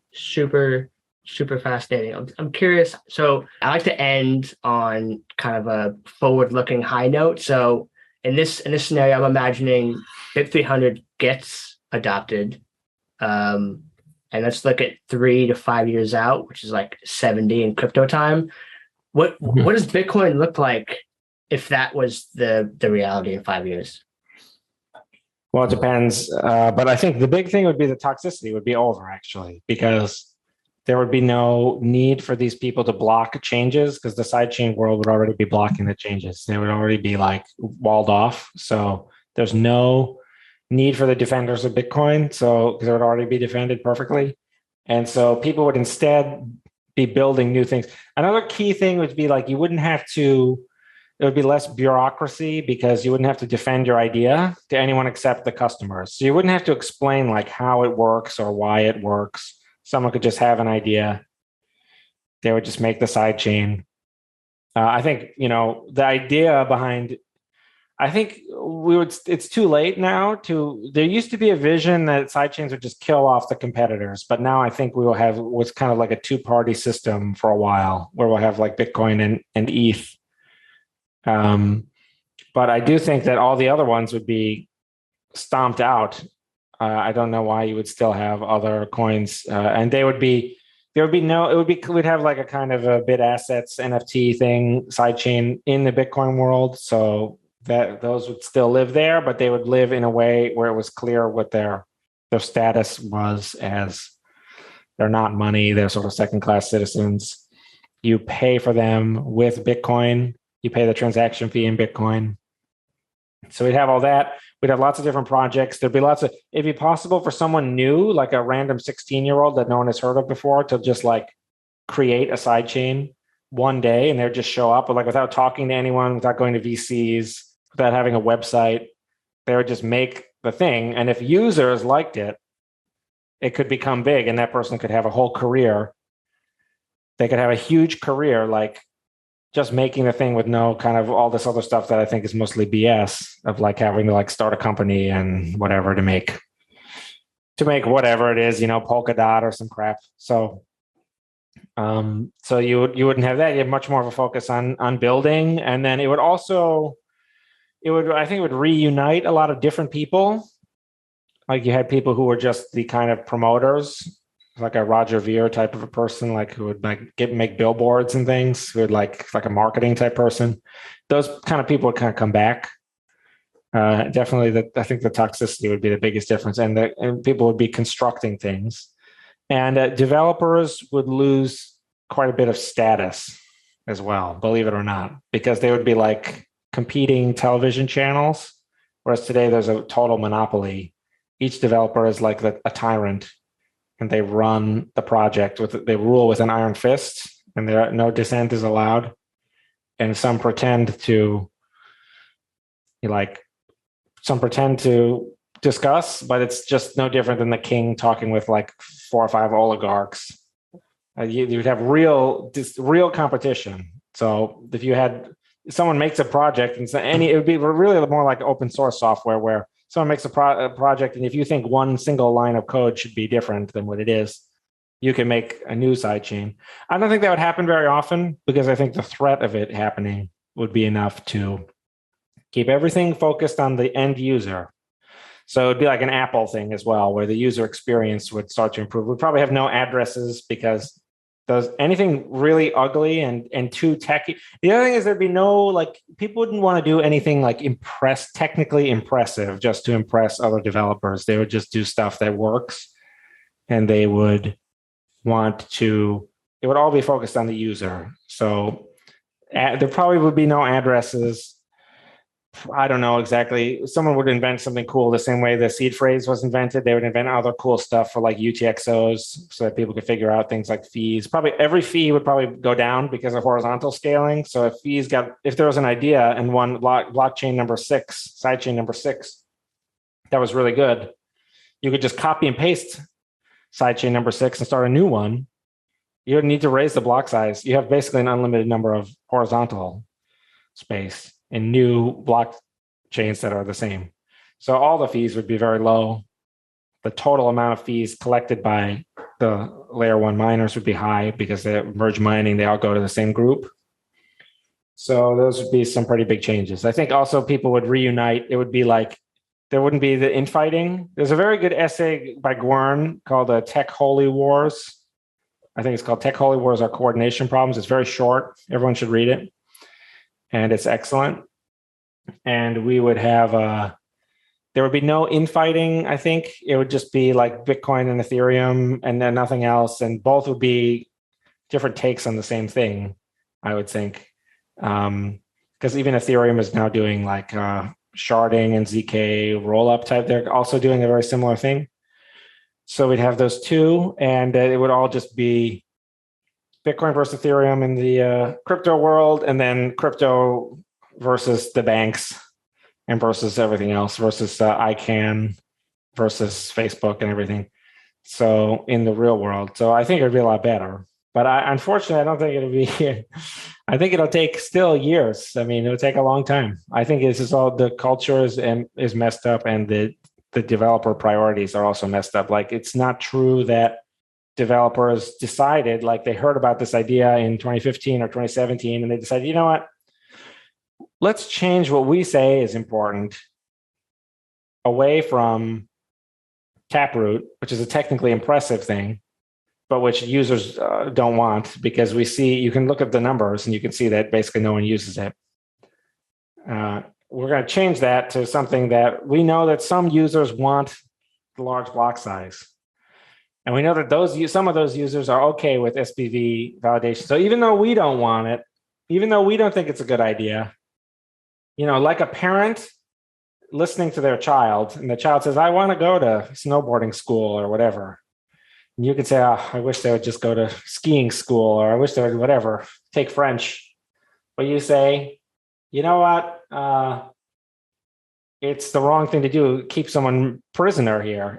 super fascinating. I'm curious. So I like to end on kind of a forward-looking high note. So in this scenario, I'm imagining BIP300 gets adopted, and let's look at 3 to 5 years out, which is like 70 in crypto time. What does Bitcoin look like if that was the reality in 5 years? Well, it depends, but I think the big thing would be the toxicity would be over, actually, because there would be no need for these people to block changes because the sidechain world would already be blocking the changes. They would already be like walled off. So there's no need for the defenders of Bitcoin. So because it would already be defended perfectly. And so people would instead be building new things. Another key thing would be like, you wouldn't have to It would be less bureaucracy because you wouldn't have to defend your idea to anyone except the customers. So you wouldn't have to explain like how it works or why it works. Someone could just have an idea. They would just make the side chain. I think, the idea behind, I think it's too late now there used to be a vision that sidechains would just kill off the competitors. But now I think we will have what's kind of like a two-party system for a while where we'll have like Bitcoin and ETH. But I do think that all the other ones would be stomped out. I don't know why you would still have other coins, and we'd have like a kind of a bit assets NFT thing sidechain in the Bitcoin world. So that those would still live there, but they would live in a way where it was clear what their status was, as they're not money. They're sort of second-class citizens. You pay for them with Bitcoin. You pay the transaction fee in Bitcoin. So we'd have all that. We'd have lots of different projects. It'd be possible for someone new, like a random 16-year-old that no one has heard of before, to just like create a sidechain one day, and they'd just show up, like without talking to anyone, without going to VCs, without having a website. They would just make the thing. And if users liked it, it could become big, and that person could have a whole career. They could have a huge career, like just making the thing with no kind of all this other stuff that I think is mostly BS of like having to like start a company and whatever to make whatever it is, Polkadot or some crap. So you wouldn't have that. You have much more of a focus on building. And then I think it would reunite a lot of different people. Like you had people who were just the kind of promoters, like a Roger Ver type of a person, like who would like make billboards and things, who would like a marketing type person. Those kind of people would kind of come back. Definitely, I think the toxicity would be the biggest difference, and people would be constructing things, and developers would lose quite a bit of status as well, believe it or not, because they would be like competing television channels, whereas today there's a total monopoly. Each developer is like a tyrant, and they run the project they rule with an iron fist, and no dissent is allowed. And some pretend to discuss, but it's just no different than the king talking with like 4 or 5 oligarchs. You'd have real competition. So if someone makes a project, it would be really more like open source software where someone makes a project, and if you think one single line of code should be different than what it is, you can make a new sidechain. I don't think that would happen very often, because I think the threat of it happening would be enough to keep everything focused on the end user. So it'd be like an Apple thing as well, where the user experience would start to improve. We'd probably have no addresses, because does anything really ugly and too techy. The other thing is there'd be no, like, people wouldn't want to do anything like technically impressive just to impress other developers. They would just do stuff that works, and it would all be focused on the user. So there probably would be no addresses. I don't know exactly. Someone would invent something cool the same way the seed phrase was invented. They would invent other cool stuff for like UTXOs so that people could figure out things like fees. Probably every fee would probably go down because of horizontal scaling. So if there was an idea and one blockchain number 6, sidechain number 6, that was really good, you could just copy and paste sidechain number 6 and start a new one. You don't need to raise the block size. You have basically an unlimited number of horizontal space and new blockchains that are the same. So all the fees would be very low. The total amount of fees collected by the layer 1 miners would be high, because they merge mining, they all go to the same group. So those would be some pretty big changes. I think also people would reunite. It would be like, there wouldn't be the infighting. There's a very good essay by Gwern called Tech Holy Wars. I think it's called Tech Holy Wars Are Coordination Problems. It's very short. Everyone should read it. And it's excellent. And we would have, there would be no infighting, I think. It would just be like Bitcoin and Ethereum and then nothing else. And both would be different takes on the same thing, I would think. Because even Ethereum is now doing like sharding and ZK rollup type. They're also doing a very similar thing. So we'd have those two, and it would all just be Bitcoin versus Ethereum in the crypto world, and then crypto versus the banks and versus everything else, versus ICANN versus Facebook and everything. So in the real world, so I think it'd be a lot better. But unfortunately, I don't think it'll be. I think it'll take still years. I mean, it'll take a long time. I think this is all the culture is messed up, and the developer priorities are also messed up. Like, it's not true that developers decided, like, they heard about this idea in 2015 or 2017, and they decided, you know what? Let's change what we say is important away from Taproot, which is a technically impressive thing, but which users don't want, because you can look at the numbers and you can see that basically no one uses it. We're going to change that to something that we know that some users want the large block size. And we know that some of those users are okay with SPV validation. So even though we don't want it, even though we don't think it's a good idea, like a parent listening to their child, and the child says, I want to go to snowboarding school or whatever. And you could say, I wish they would just go to skiing school, or I wish they would, whatever, take French. But you say, you know what? It's the wrong thing to do. Keep someone prisoner here.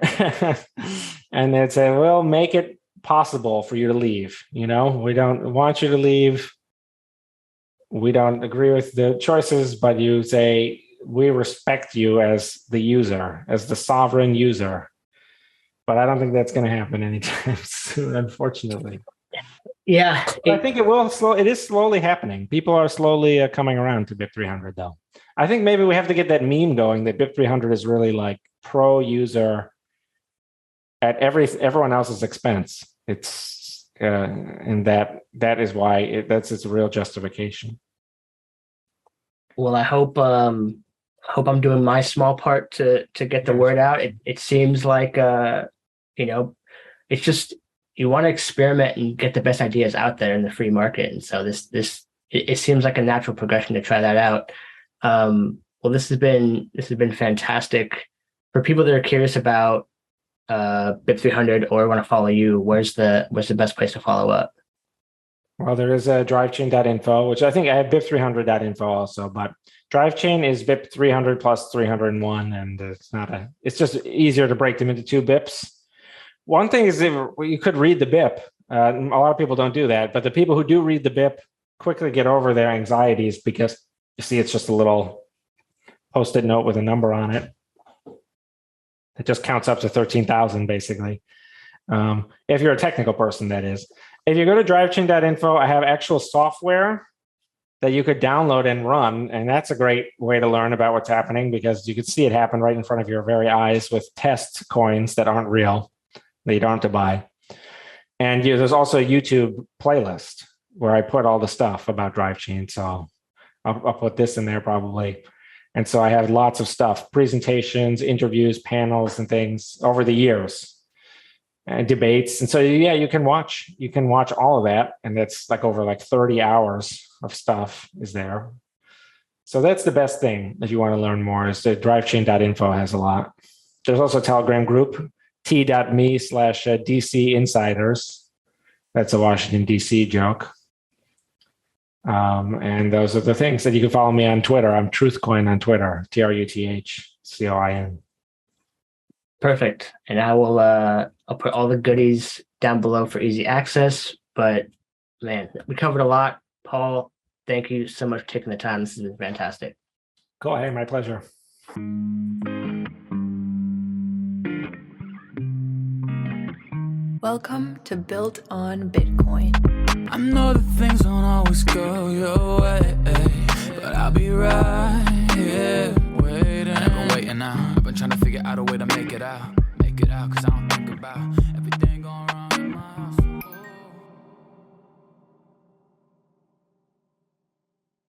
And they'd say, well, make it possible for you to leave. We don't want you to leave. We don't agree with the choices, but you say, we respect you as the user, as the sovereign user. But I don't think that's going to happen anytime soon, unfortunately. Yeah. I think it is slowly happening. People are slowly coming around to BIP300, though. I think maybe we have to get that meme going that BIP300 is really like pro-user at everyone else's expense. It's and that is why that's its real justification. Well, I hope I'm doing my small part to get the word out. It seems like it's just, you want to experiment and get the best ideas out there in the free market, and so it seems like a natural progression to try that out. Well, this has been fantastic. For people that are curious about BIP300 or want to follow you, where's the best place to follow up? Well, there is a drivechain.info, which I think I have BIP300.info also, but drivechain is BIP300 plus 301, and it's just easier to break them into two BIPs. One thing is you could read the BIP. A lot of people don't do that, but the people who do read the BIP quickly get over their anxieties, because you see it's just a little Post-it note with a number on it. It just counts up to 13,000, basically. If you're a technical person, that is. If you go to drivechain.info, I have actual software that you could download and run, and that's a great way to learn about what's happening, because you could see it happen right in front of your very eyes with test coins that aren't real, that you don't have to buy. And there's also a YouTube playlist where I put all the stuff about drivechain, so I'll put this in there probably. And so I have lots of stuff, presentations, interviews, panels, and things over the years. And debates. And so, yeah, you can watch all of that. And that's like over 30 hours of stuff is there. So that's the best thing if you want to learn more, is the drivechain.info has a lot. There's also a Telegram group, t.me/DC Insiders. That's a Washington, D.C. joke. And those are the things that you can follow me on Twitter. I'm Truthcoin on Twitter, TRUTHCOIN. Perfect. And I will I'll put all the goodies down below for easy access. But man, we covered a lot. Paul, thank you so much for taking the time. This has been fantastic. Cool. Hey, my pleasure. Welcome to Built on Bitcoin. I know that things don't always go your way, but I'll be right here waiting. I've been waiting now. I've been trying to figure out a way to make it out. Cause I don't think about everything going wrong.